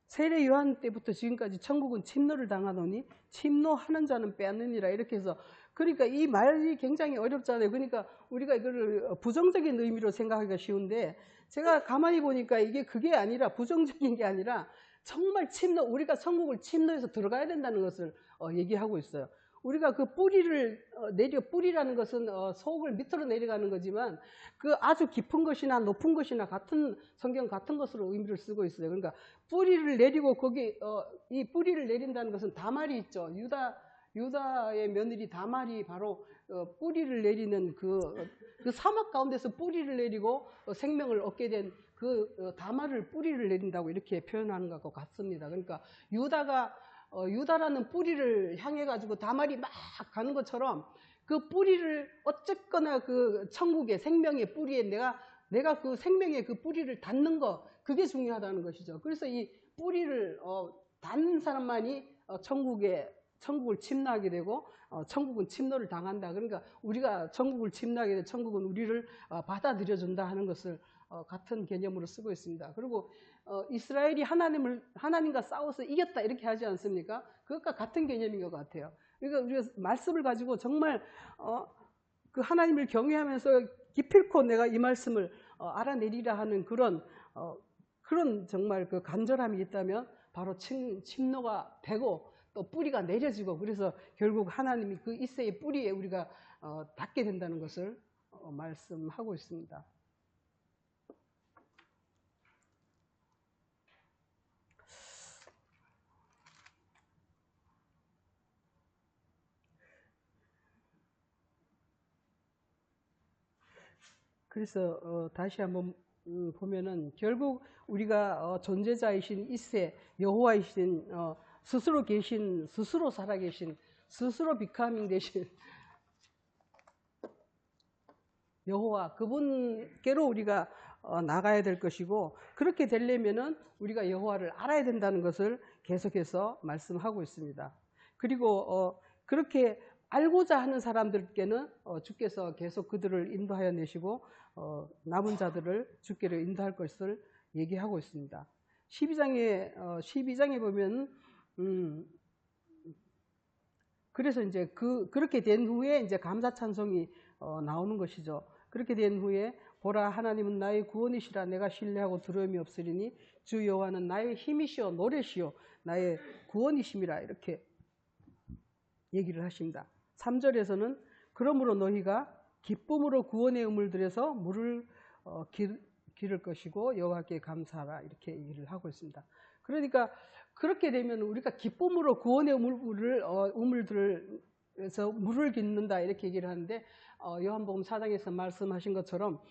세례 요한 때부터 지금까지 천국은 침노를 당하노니 침노하는 자는 빼앗느니라, 이렇게 해서, 그러니까 이 말이 굉장히 어렵잖아요. 그러니까 우리가 이거를 부정적인 의미로 생각하기가 쉬운데 제가 가만히 보니까 그게 아니라, 부정적인 게 아니라 정말 우리가 천국을 침노해서 들어가야 된다는 것을 얘기하고 있어요. 우리가 그 뿌리라는 것은 속을 밑으로 내려가는 거지만 그 아주 깊은 것이나 높은 것이나 성경 같은 것으로 의미를 쓰고 있어요. 그러니까 뿌리를 내리고 이 뿌리를 내린다는 것은 다말이 있죠. 유다의 며느리 다말이 바로 뿌리를 내리는 그 사막 가운데서 뿌리를 내리고 생명을 얻게 된 그 다말을 뿌리를 내린다고 이렇게 표현하는 것과 같습니다. 그러니까 유다라는 뿌리를 향해 가지고 다말이 막 가는 것처럼 그 뿌리를 어쨌거나 그 천국의 생명의 뿌리에 내가 그 생명의 그 뿌리를 닿는 거, 그게 중요하다는 것이죠. 그래서 이 뿌리를 닿는 사람만이 천국을 침노하게 되고 천국은 침노를 당한다. 그러니까 우리가 천국을 침노하게 되면 천국은 우리를 받아들여 준다 하는 것을 같은 개념으로 쓰고 있습니다. 그리고 이스라엘이 하나님과 싸워서 이겼다 이렇게 하지 않습니까? 그것과 같은 개념인 것 같아요. 그러니까 우리가 말씀을 가지고 정말 그 하나님을 경외하면서 기필코 내가 이 말씀을 알아내리라 하는 그런 정말 그 간절함이 있다면 바로 침노가 되고 또 뿌리가 내려지고, 그래서 결국 하나님이 그 이새의 뿌리에 우리가 닿게 된다는 것을 말씀하고 있습니다. 그래서 다시 한번 보면은 결국 우리가 존재자이신 이새 여호와이신 스스로 살아계신, 스스로 비카밍 되신 여호와, 그분께로 우리가 나가야 될 것이고, 그렇게 되려면은 우리가 여호와를 알아야 된다는 것을 계속해서 말씀하고 있습니다. 그리고 그렇게 알고자 하는 사람들께는 주께서 계속 그들을 인도하여 내시고 남은 자들을 주께로 인도할 것을 얘기하고 있습니다. 12장에 보면 그래서 이제 그렇게 된 후에 이제 감사 찬송이 나오는 것이죠. 그렇게 된 후에 보라 하나님은 나의 구원이시라 내가 신뢰하고 두려움이 없으리니 주 여호와는 나의 힘이시오 노래시오 나의 구원이심이라 이렇게 얘기를 하십니다. 3절에서는 그러므로 너희가 기쁨으로 구원의 우물 들여서 물을 기를 것이고 여호와께 감사하라 이렇게 얘기를 하고 있습니다. 그러니까 그렇게 되면 우리가 기쁨으로 구원의 우물들에서 물을 깃는다 이렇게 얘기를 하는데 요한복음 4장에서 말씀하신 것처럼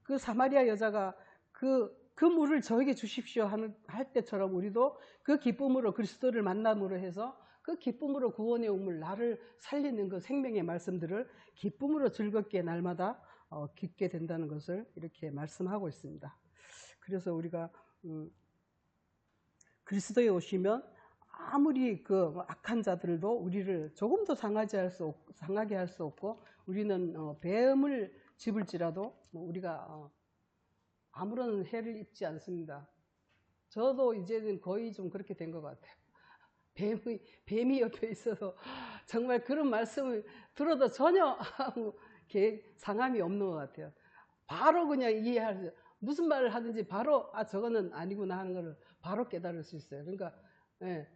그 사마리아 여자가 그 물을 저에게 주십시오 할 때처럼 우리도 그 기쁨으로 그리스도를 만남으로 해서 그 기쁨으로 구원의 우물 나를 살리는 그 생명의 말씀들을 기쁨으로 즐겁게 날마다 깃게 된다는 것을 이렇게 말씀하고 있습니다. 그래서 우리가 그리스도에 오시면 아무리 그 악한 자들도 우리를 조금도 상하게 할 수 없고 우리는 배음을 집을지라도 우리가 아무런 해를 입지 않습니다. 저도 이제는 거의 좀 그렇게 된 것 같아요. 뱀이 옆에 있어서 정말 그런 말씀을 들어도 전혀 상함이 없는 것 같아요. 바로 그냥 이해할 무슨 말을 하든지 바로 저거는 아니구나 하는 것을 바로 깨달을 수 있어요. 그러니까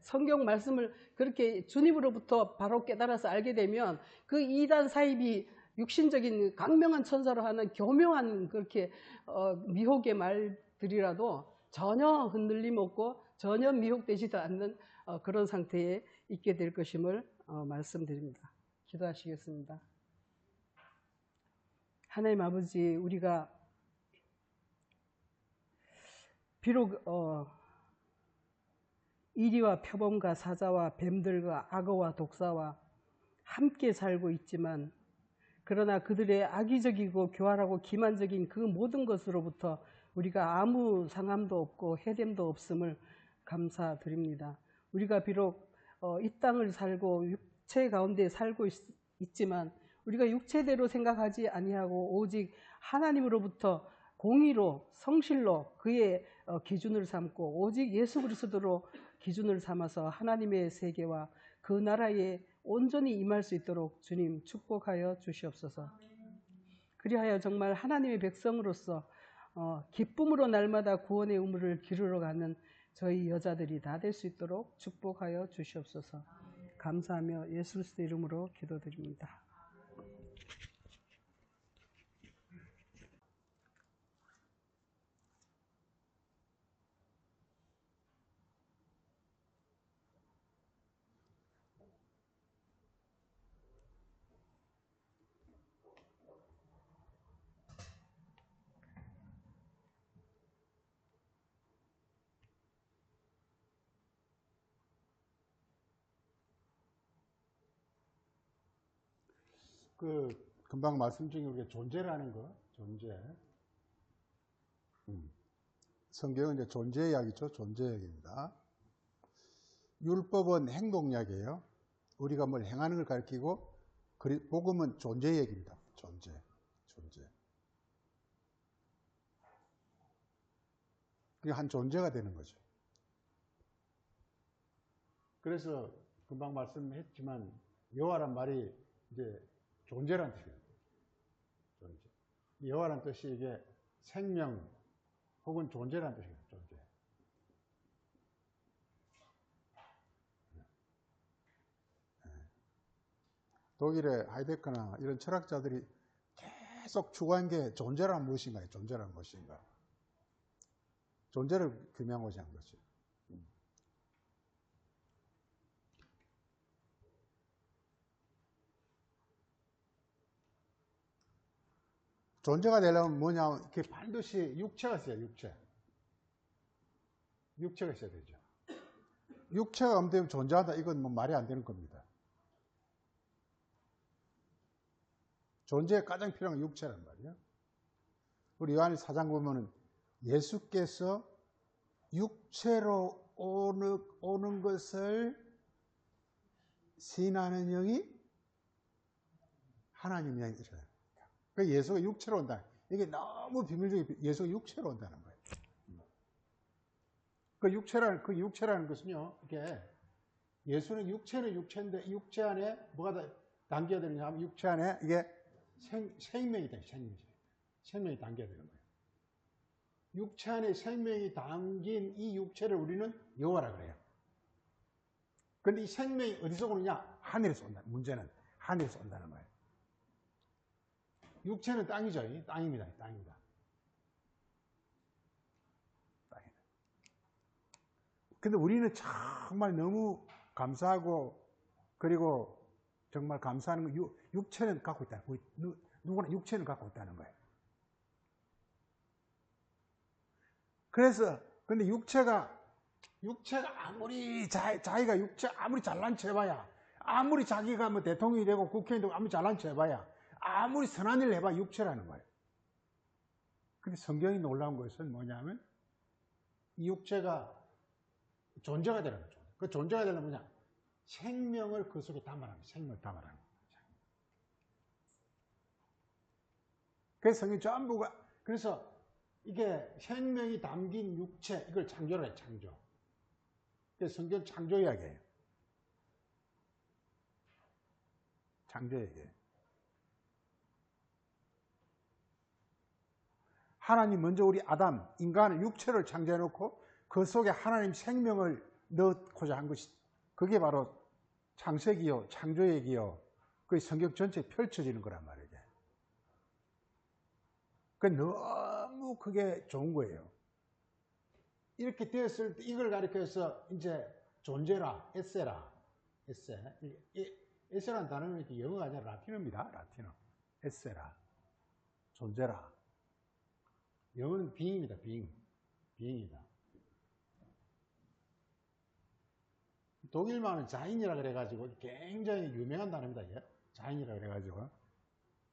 성경 말씀을 그렇게 주님으로부터 바로 깨달아서 알게 되면 그 이단 사입이 육신적인 강명한 천사로 하는 교묘한 그렇게 미혹의 말들이라도 전혀 흔들림 없고 전혀 미혹되지도 않는 그런 상태에 있게 될 것임을 말씀드립니다. 기도하시겠습니다. 하나님 아버지, 우리가 비록 이리와 표범과 사자와 뱀들과 악어와 독사와 함께 살고 있지만 그러나 그들의 악의적이고 교활하고 기만적인 그 모든 것으로부터 우리가 아무 상함도 없고 해됨도 없음을 감사드립니다. 우리가 비록 이 땅을 살고 육체 가운데 살고 있지만 우리가 육체대로 생각하지 아니하고 오직 하나님으로부터 공의로 성실로 그의 기준을 삼고 오직 예수 그리스도로 기준을 삼아서 하나님의 세계와 그 나라에 온전히 임할 수 있도록 주님 축복하여 주시옵소서. 그리하여 정말 하나님의 백성으로서 기쁨으로 날마다 구원의 우물을 기르러 가는 저희 여자들이 다 될 수 있도록 축복하여 주시옵소서. 감사하며 예수 그리스도 이름으로 기도드립니다. 금방 말씀 중에 우리가 존재라는 거, 존재. 성경은 이제 존재 이야기죠. 존재 이야기입니다. 율법은 행동 이야기예요. 우리가 뭘 행하는 걸 가리키고, 복음은 존재 이야기입니다. 존재. 그게 한 존재가 되는 거죠. 그래서 금방 말씀했지만 여호와란 말이 이제 존재란 뜻이에요. 존재. 여호와란 뜻이 이게 생명 혹은 존재란 뜻이에요. 존재. 독일의 하이데커나 이런 철학자들이 계속 추구한 게 존재란 무엇인가요? 존재란 무엇인가? 존재를 규명하고자 한 거죠. 존재가 되려면 뭐냐, 이렇게 반드시 육체가 있어야 육체. 육체가 있어야 되죠. 육체가 없으면 존재하다, 이건 뭐 말이 안 되는 겁니다. 존재에 가장 필요한 건 육체란 말이에요. 우리 요한의 4장 보면은 예수께서 육체로 오는 것을 시인하는 영이 하나님 영이 있어야 됩니다. 그 예수가 육체로 온다. 이게 너무 비밀적인 예수가 육체로 온다는 거예요. 그 육체라는 것은요, 이게 예수는 육체는 육체인데 육체 안에 뭐가 담겨야 되느냐 하면 육체 안에 이게 생명이 돼, 생명이 담겨야 되는 거예요. 육체 안에 생명이 담긴 이 육체를 우리는 여호와라 그래요. 그런데 이 생명이 어디서 오느냐? 하늘에서 온다. 문제는 하늘에서 온다는 거예요. 육체는 땅이죠. 땅입니다. 근데 우리는 정말 너무 감사하고, 그리고 정말 감사하는 건 육체는 갖고 있다. 누구나 육체는 갖고 있다는 거예요. 그래서, 근데 육체가 아무리 자기가 아무리 잘난 체 해봐야, 아무리 자기가 뭐 대통령이 되고 국회의원 되고 아무리 잘난 체 해봐야, 아무리 선한 일을 해봐야 육체라는 거예요. 근데 성경이 놀라운 것은 뭐냐면, 이 육체가 존재가 되는 거죠. 그 존재가 되는 뭐냐? 생명을 그 속에 담아라는 거예요. 생명을 담아라는 거예요. 그래서 성경 전부가, 그래서 이게 생명이 담긴 육체, 이걸 창조라 해요, 창조. 그래서 성경 창조 이야기예요. 창조 이야기예요. 하나님 먼저 우리 아담, 인간을 육체를 창조해놓고 그 속에 하나님 생명을 넣고자 한 것이, 그게 바로 창세기요, 창조 얘기요, 그 성경 전체에 펼쳐지는 거란 말이에요. 그 너무 그게 좋은 거예요. 이렇게 되었을 때 이걸 가리켜서 이제 존재라, 에세라, 에세라는 단어는 이렇게 영어가 아니라 라틴어입니다. 라틴어. 에세라, 존재라. 영어는 being입니다. being이다. 독일말은 자인이라 그래가지고 굉장히 유명한 단어입니다. 이게. 자인이라 그래가지고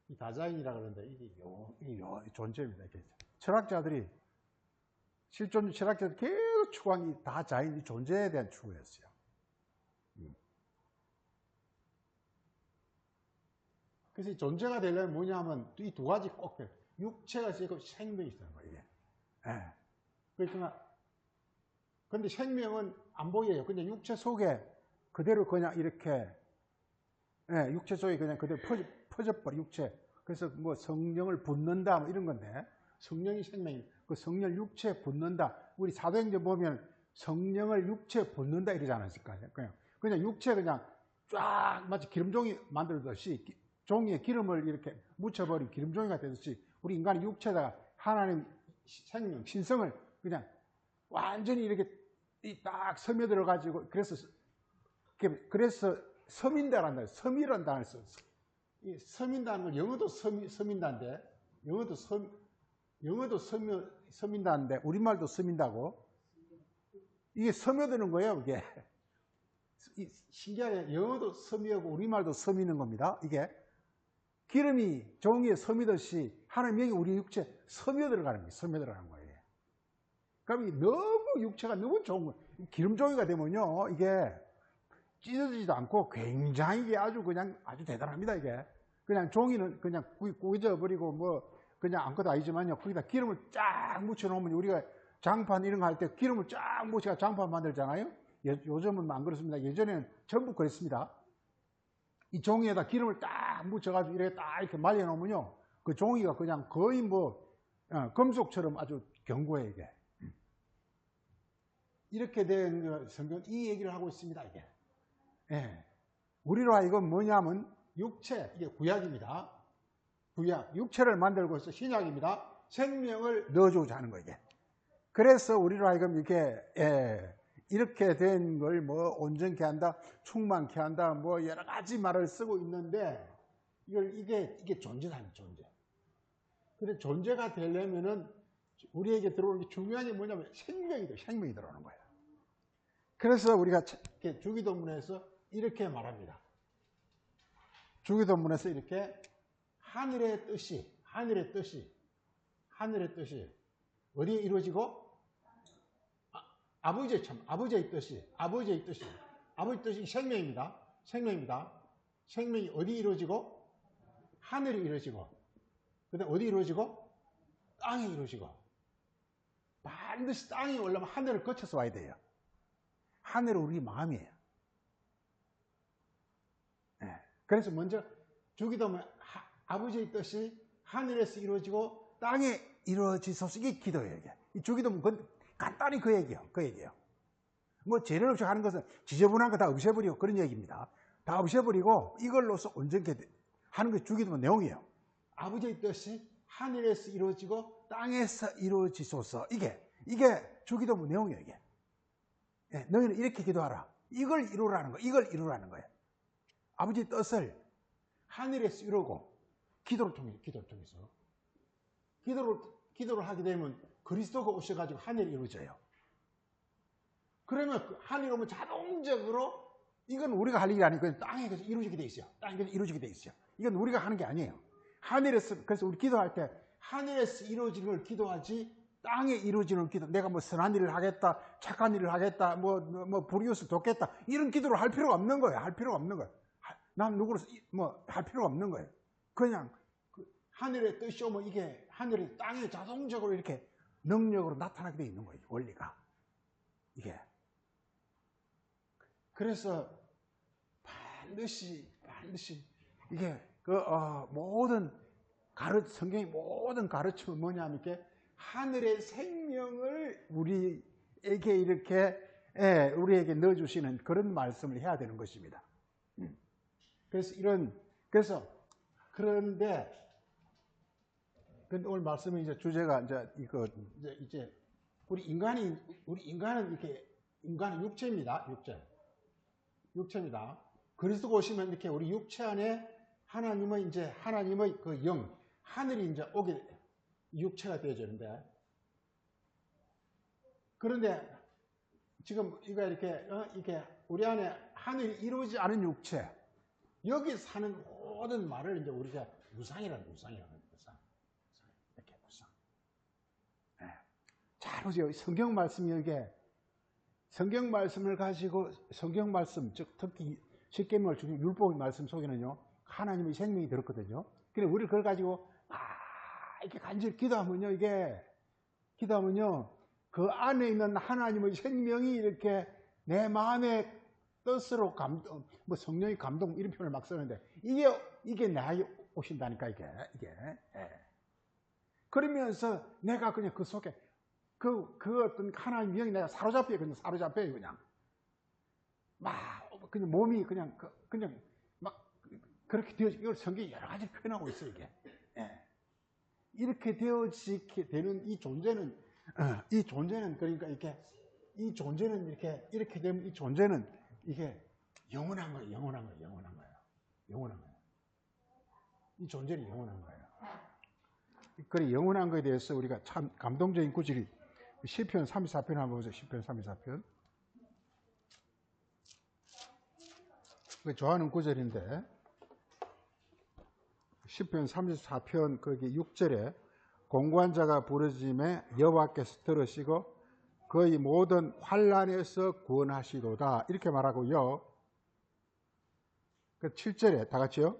이 다자인이라 그러는데 이게 존재입니다. 이렇게. 철학자들이 실존 철학자들 계속 추구한 게 다 자인이 존재에 대한 추구였어요. 그래서 이 존재가 되려면 뭐냐면 이 두 가지 꼭 돼요. 육체가 있고 생명이 있다는 거예요. 이게. 네. 그러니까 근데 생명은 안 보여요. 근데 육체 속에 그대로 그냥 이렇게, 육체 속에 그냥 그대로 퍼져버려, 육체. 그래서 뭐 성령을 붓는다, 뭐 이런 건데, 성령이 생명이, 그 성령 육체에 붓는다. 우리 사도행전 보면 성령을 육체에 붓는다 이러지 않았을까요? 그냥 육체 그냥 쫙 마치 기름종이 만들듯이 종이에 기름을 이렇게 묻혀버린 기름종이가 되듯이 우리 인간의 육체에다가 하나님 생명, 신성을 그냥 완전히 이렇게 딱 스며들어가지고, 그래서 서민다라는 말, 섬이라는 단어를 썼어. 이 서민다는 걸 영어도 서민다인데, 영어도 서민다인데, 우리말도 서민다고. 이게 스며드는 거예요, 이게. 신기하게 영어도 서미하고 우리말도 서미는 겁니다. 이게. 기름이 종이에 서미듯이 하나님 영이 우리 육체에 서며들어가는 거예요. 서며들어가는 거예요. 그럼 너무 육체가 너무 좋은 거예요. 기름종이가 되면요, 이게 찢어지지도 않고 굉장히 아주 대단합니다, 이게. 그냥 종이는 그냥 구겨져버리고 뭐 그냥 아무것도 아니지만요, 거기다 기름을 쫙 묻혀놓으면 우리가 장판 이런 거 할 때 기름을 쫙 묻혀서 장판 만들잖아요. 요즘은 안 그렇습니다. 예전에는 전부 그랬습니다. 이 종이에다 기름을 딱 묻혀가지고 이렇게 딱 이렇게 말려놓으면요, 그 종이가 그냥 거의 뭐 금속처럼 아주 견고해, 이게. 이렇게 된 성경 이 얘기를 하고 있습니다, 이게. 예. 우리로 하여금 뭐냐면 육체, 이게 구약입니다. 구약, 육체를 만들고 있어 신약입니다. 생명을 넣어주고자 하는 거예요, 이게. 그래서 우리로 하여금 이렇게 된 걸 뭐 온전케 한다, 충만케 한다, 뭐 여러 가지 말을 쓰고 있는데 이게 존재다, 존재. 근데 존재가 되려면은 우리에게 들어오는 게 중요한 게 뭐냐면 생명이 들어오는 거예요. 그래서 우리가 주기도문에서 이렇게 말합니다. 주기도문에서 이렇게 하늘의 뜻이 어디에 이루어지고? 아버지의 뜻이 생명입니다. 생명이 어디 이루어지고? 하늘이 이루어지고, 그다음 어디 이루어지고? 땅에 이루어지고. 반드시 땅이 올라면 하늘을 거쳐서 와야 돼요. 하늘은 우리 마음이에요. 네. 그래서 먼저 주기도면 아버지의 뜻이 하늘에서 이루어지고 땅에 이루어지소서. 이게 기도예요. 이게. 이 주기도면 간단히 그 얘기예요. 그 얘기예요. 뭐 재련 없이 하는 것은 지저분한 거 다 없애버리고 그런 얘기입니다. 다 없애버리고 이걸로서 온전케 하는 게 주기도문 내용이에요. 아버지의 뜻이 하늘에서 이루어지고 땅에서 이루어지소서. 이게 주기도문 내용이에요. 이게. 네, 너희는 이렇게 기도하라. 이걸 이루라는 거예요. 이걸 이루라는 거예요. 아버지의 뜻을 하늘에서 이루고 기도를 통해서 기도를 하게 되면 그리스도가 오셔가지고 하늘이 이루어져요. 그러면 하늘이 오면 자동적으로 이건 우리가 할 일이 아니고 땅에서 이루어지게 돼 있어요. 땅에서 이루어지게 돼 있어요. 이건 우리가 하는 게 아니에요. 하늘에서, 그래서 우리 기도할 때 하늘에서 이루어지는 걸 기도하지 땅에 이루어지는 기도, 내가 뭐 선한 일을 하겠다, 착한 일을 하겠다, 뭐 불이웃을 돕겠다, 이런 기도를 할 필요가 없는 거예요. 할 필요가 없는 거예요. 난 누구로서 뭐 할 필요가 없는 거예요. 그냥 하늘의 뜻이 오면 이게 하늘이 땅에 자동적으로 이렇게 능력으로 나타나게 돼 있는 거예요. 원리가. 이게. 그래서 반드시 이게 모든 성경의 모든 가르침은 뭐냐면 이렇게 하늘의 생명을 우리에게 이렇게 우리에게 넣어주시는 그런 말씀을 해야 되는 것입니다. 그런데 오늘 말씀의 이제 주제가 이제 우리 인간은 육체입니다. 육체입니다. 그리스도가 오시면 이렇게 우리 육체 안에 하나님의 그 영, 하늘이 이제 오게 육체가 되어지는데, 그런데 지금 이게 우리 안에 하늘이 이루어지지 않은 육체, 여기 사는 모든 말을 이제 우리가 우상이라는 이렇게 우상. 네. 잘 보세요. 성경 말씀이 이게 성경 말씀을 가지고 성경 말씀, 즉 특히 십계명을 중심 율법의 말씀 속에는요 하나님의 생명이 들었거든요. 그래 우리를 그걸 가지고 이렇게 간절히 기도하면요 그 안에 있는 하나님의 생명이 이렇게 내 마음의 뜻으로 감동, 뭐 성령의 감동 이런 표현을 막 쓰는데 이게 나에게 오신다니까 이게. 그러면서 내가 그냥 그 속에 그 어떤 하나님의 영이 내가 사로잡혀요. 그냥 그냥 몸이 그냥 막 그렇게 되어지고, 이걸 성경이 여러 가지 표현하고 있어요. 이게 이렇게 되어지게 되는 이 존재는 그러니까 이 존재는 이렇게 되면 이 존재는 이게 영원한 거예요. 이 존재는 영원한 거예요. 그래 영원한 거에 대해서 우리가 참 감동적인 구절이 시편 34편 한번 보세요. 시편 34편. 좋아하는 구절인데 시편 34편 거기 6절에 공고한 자가 부르짖음에 여호와께서 들으시고 그의 모든 환난에서 구원하시도다 이렇게 말하고요. 그 7절에 다 같이요.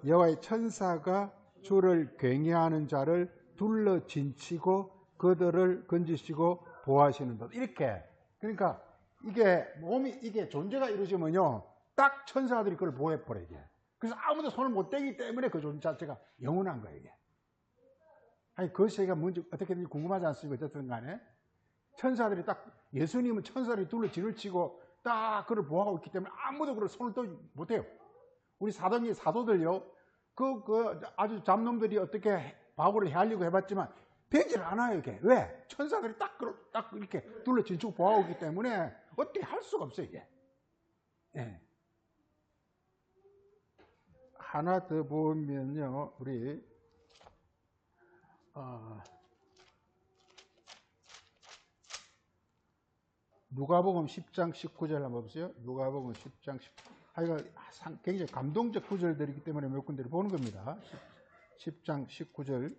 여호와의 천사가 주를 경외하는 자를 둘러 진치고 그들을 건지시고 보호하시는다. 이렇게. 그러니까 이게 존재가 이루어지면요 딱 천사들이 그걸 보호해버려 이게. 그래서 아무도 손을 못 대기 때문에 그 존재 자체가 영원한 거예요 이게. 아니 그 세계가 뭔지 어떻게 되는지 궁금하지 않습니까? 어쨌든 간에 천사들이 딱 예수님은 천사들이 둘러 진을 치고 딱 그를 보호하고 있기 때문에 아무도 그걸 손을 또 못해요. 우리 사도들요 그 아주 잡놈들이 어떻게 바울을 헤아리려고 해봤지만 되질 않아요 이게. 왜? 천사들이 딱 이렇게 둘러 진치고 보호하고 있기 때문에 어떻게 할 수가 없어요 이게. 네. 하나 더 보면요 우리 누가복음 10장 19절 한번 보세요. 누가복음 10장 19절. 굉장히 감동적 구절들이기 때문에 몇 군데를 보는 겁니다. 10장 19절.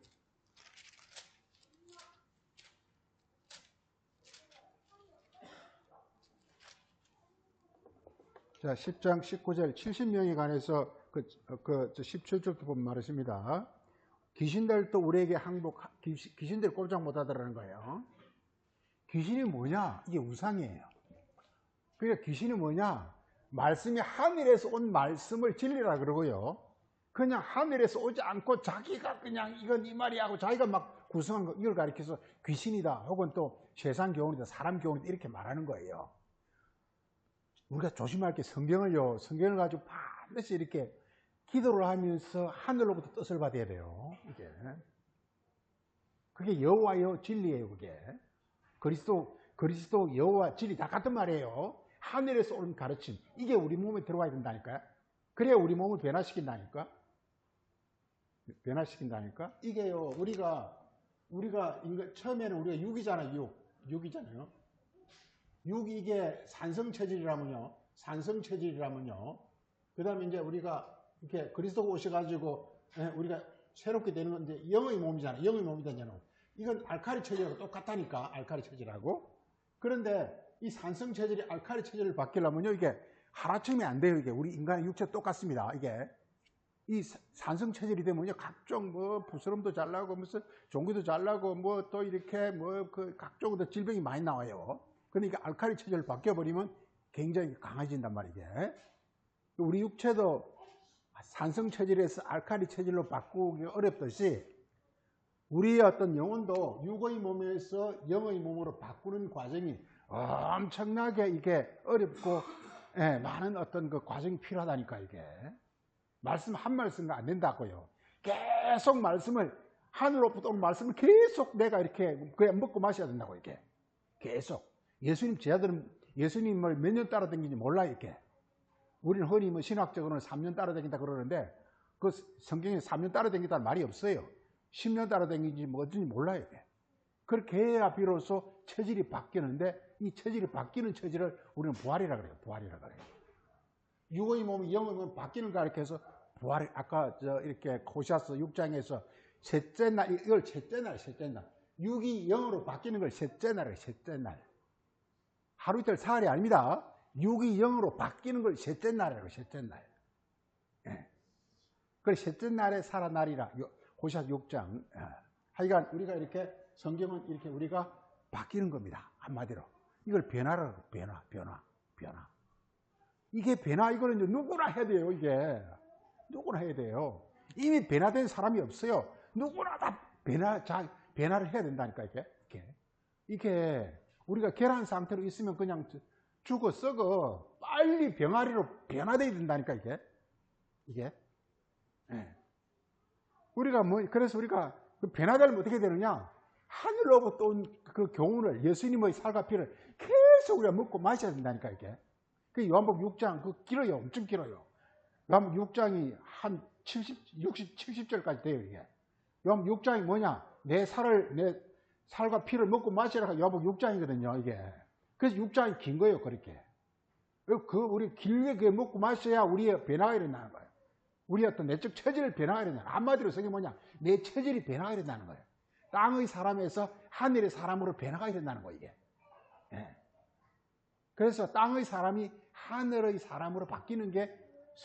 자, 10장 19절 70명에 관해서 저 17절도 보면 말했습니다. 귀신들도 우리에게 귀신들 꼼짝 못하더라는 거예요. 귀신이 뭐냐? 이게 우상이에요. 그러니까 귀신이 뭐냐? 말씀이 하늘에서 온 말씀을 진리라 그러고요. 그냥 하늘에서 오지 않고 자기가 그냥 이건 이 말이야 하고 자기가 막 구성한 거 이걸 가리켜서 귀신이다 혹은 또 세상 교훈이다 사람 교훈이다 이렇게 말하는 거예요. 우리가 조심할 게 성경을 가지고 반드시 이렇게 기도를 하면서 하늘로부터 뜻을 받아야 돼요. 그게 여호와여 진리예요. 그게 그리스도 여호와 진리 다 같은 말이에요. 하늘에서 오는 가르침 이게 우리 몸에 들어와야 된다니까요. 그래야 우리 몸을 변화시킨다니까. 이게요. 우리가 처음에는 우리가 육이잖아요. 육이 이게 산성체질이라면요. 그 다음에 이제 우리가 이렇게 그리스도가 오셔가지고 우리가 새롭게 되는 건 이제 영의 몸이잖아요. 영의 몸이 되냐면 이건 알칼리 체질하고 똑같다니까. 알칼리 체질하고. 그런데 이 산성 체질이 알칼리 체질을 바뀌려면요. 이게 하루아침에 안 돼요. 이게 우리 인간의 육체 똑같습니다. 이게 이 산성 체질이 되면요. 각종 뭐 부스럼도 잘 나고 무슨 종기도 잘 나고 뭐 또 이렇게 뭐 그 각종 질병이 많이 나와요. 그러니까 알칼리 체질을 바뀌어버리면 굉장히 강해진단 말이게. 우리 육체도 산성 체질에서 알칼리 체질로 바꾸기 어렵듯이 우리의 어떤 영혼도 육의 몸에서 영의 몸으로 바꾸는 과정이 엄청나게 이게 어렵고 많은 어떤 그 과정이 필요하다니까 이게. 말씀 한 말씀도 안 된다고요. 계속 말씀을 하늘로부터 온 말씀을 계속 내가 이렇게 그냥 먹고 마셔야 된다고 이게. 계속. 예수님 제자들은 예수님을 몇 년 따라다니는지 몰라요 이게. 우리는 흔히 뭐 신학적으로는 3년 따라다닌다 그러는데 그 성경에 3년 따라다니다는 말이 없어요. 10년 따라다니는지 뭐 어쩐지 몰라요. 이게. 그렇게 해야 비로소 체질이 바뀌는데 이 체질이 바뀌는 체질을 우리는 부활이라 그래요. 육의 몸이 영의 몸이 바뀌는 거 가르쳐서 부활, 아까 이렇게 호시아서 6장에서 셋째 날, 이걸 셋째 날. 육이 영으로 바뀌는 걸 셋째 날이에요. 하루 이틀 사흘이 아닙니다. 육이 영으로 바뀌는 걸 셋째 날이라고, 셋째 날. 그래서 셋째 날에 살아나리라. 호시아서 6장. 하여간 우리가 이렇게 성경은 이렇게 우리가 바뀌는 겁니다. 한마디로. 이걸 변화라고, 변화. 이게 변화, 이거는 이제 누구나 해야 돼요, 이게. 누구나 해야 돼요. 이미 변화된 사람이 없어요. 누구나 다 변화를 해야 된다니까, 이게 우리가 계란 상태로 있으면 그냥 죽어 썩어. 빨리 병아리로 변화돼야 된다니까, 이게. 그래서 우리가 그 변화되면 어떻게 되느냐? 하늘로부터 온 그 교훈을, 예수님의 살과 피를 계속 우리가 먹고 마셔야 된다니까, 이게. 그 요한복음 6장, 길어요. 엄청 길어요. 요한복음 6장이 한 70절까지 돼요, 이게. 요한복음 6장이 뭐냐? 내 살과 피를 먹고 마시라가 요한복음 6장이거든요, 이게. 그래서 6장이 긴 거예요, 그렇게. 우리 길게 먹고 마셔야 우리의 변화가 일어나는 거예요. 우리의 어떤 내적 체질을 변화가 일어나는 거예요. 한마디로 성경이 뭐냐? 내 체질이 변화가 일어나는 거예요. 땅의 사람에서 하늘의 사람으로 변화가 일어나는 거예요, 이게. 그래서 땅의 사람이 하늘의 사람으로 바뀌는 게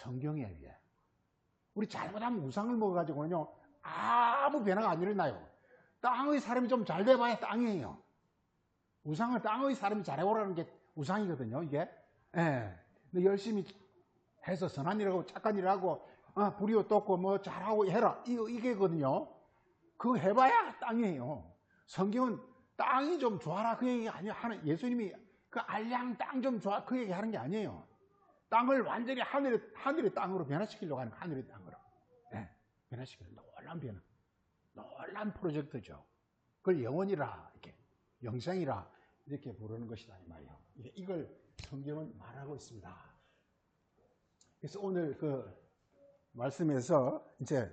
성경이에요, 이게. 우리 잘못하면 우상을 먹어가지고는요, 아무 변화가 안 일어나요. 땅의 사람이 좀 잘 돼봐야 땅이에요. 우상을 땅의 사람이 잘해보라는 게 우상이거든요, 이게. 근데 열심히 해서 선한 일하고 착한 일하고, 불이요 떴고 뭐 잘하고 해라. 이게거든요. 그거 해봐야 땅이에요. 성경은 땅이 좀 좋아라. 그 얘기 아니에요. 예수님이 그 알량 땅 좀 좋아. 그 얘기 하는 게 아니에요. 땅을 완전히 하늘의 땅으로 변화시키려고 하는 거예요. 하늘의 땅으로. 변화시키는 놀란 프로젝트죠. 그걸 영원이라, 이렇게, 영생이라, 이렇게 부르는 것이다, 이 말이에요. 이걸 성경은 말하고 있습니다. 그래서 오늘 그 말씀에서 이제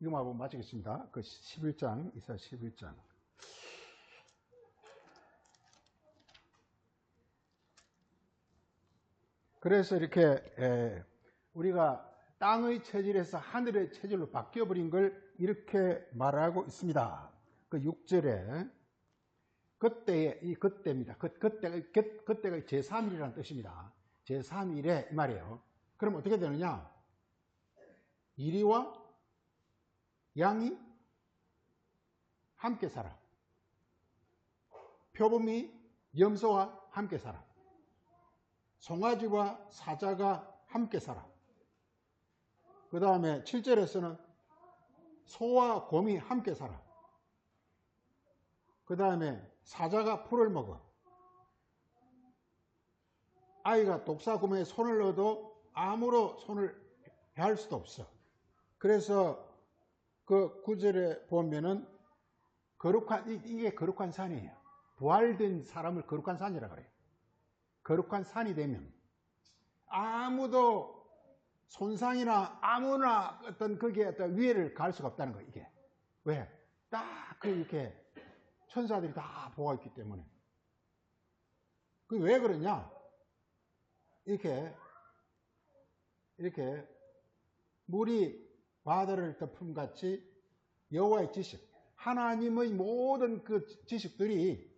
이거만 하고 마치겠습니다. 그 11장, 이사야 11장. 그래서 이렇게 우리가 땅의 체질에서 하늘의 체질로 바뀌어버린 걸 이렇게 말하고 있습니다. 그 6절에 그때입니다. 그때가 제3일이라는 뜻입니다. 제3일에 이 말이에요. 그럼 어떻게 되느냐? 이리와 양이 함께 살아. 표범이 염소와 함께 살아. 송아지와 사자가 함께 살아. 그 다음에 7절에서는 소와 곰이 함께 살아. 그 다음에 사자가 풀을 먹어. 아이가 독사구멍에 손을 넣어도 아무로 손을 할 수도 없어. 그래서 그 9절에 보면은 이게 거룩한 산이에요. 부활된 사람을 거룩한 산이라고 그래요. 거룩한 산이 되면 아무도 손상이나 아무나 어떤 거기에 어떤 위해를 가할 수가 없다는 거예요. 이게 왜? 딱 이렇게 천사들이 다 보고 있기 때문에. 그 왜 그러냐? 이렇게 물이 바다를 덮음 같이 여호와의 지식, 하나님의 모든 그 지식들이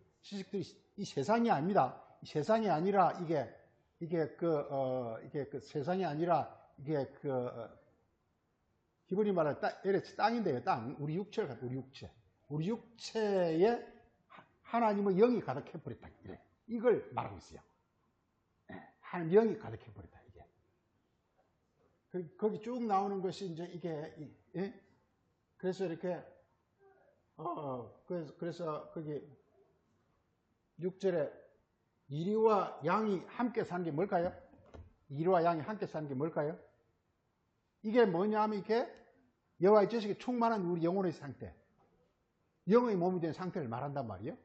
이 세상이 아닙니다. 이 세상이 아니라 이게 그 세상이 아니라 이게 히브리 말로 땅인데요. 땅. 우리 육체를 갖다 우리 육체에 하나님의 영이 가득해 버렸다. 이걸 말하고 있어요. 하나님 영이 가득해 버렸다. 이게. 거기 쭉 나오는 것이 이제 이게 예? 그래서 이렇게 그래서 거기 6절에 이리와 양이 함께 사는 게 뭘까요? 이리와 양이 함께 사는 게 뭘까요? 이게 뭐냐면 이렇게 여호와의 지식이 충만한 우리 영혼의 상태, 영의 몸이 된 상태를 말한단 말이에요.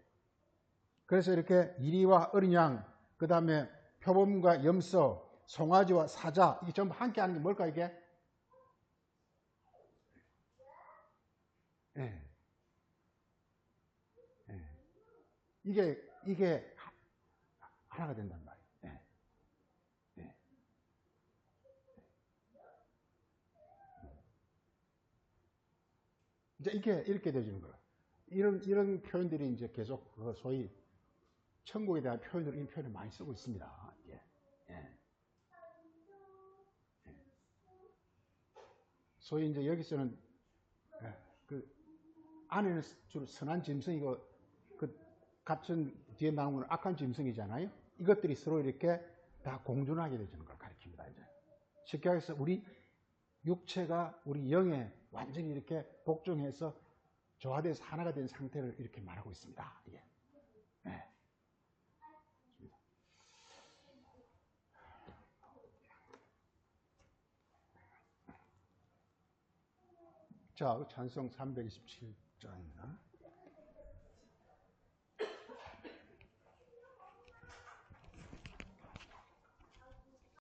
그래서 이렇게 이리와 어린 양, 그 다음에 표범과 염소, 송아지와 사자, 이게 전부 함께 하는 게 뭘까 이게? 예. 예. 이게 하나가 된단 말이에요. 예. 예. 이제 이렇게 되어지는 거예요. 이런 표현들이 이제 계속 소위 천국에 대한 표현으로 이 표현을 많이 쓰고 있습니다. 예. 예. 예. 소위 이제 여기서는 그 안에는 주로 선한 짐승이고 그 같은 뒤에 나오는 건 악한 짐승이잖아요. 이것들이 서로 이렇게 다 공존하게 되는 걸 가리킵니다. 이제 쉽게 말해서 우리 육체가 우리 영에 완전히 이렇게 복종해서 조화돼서 하나가 된 상태를 이렇게 말하고 있습니다. 이게. 네. 자, 찬송 327장입니다.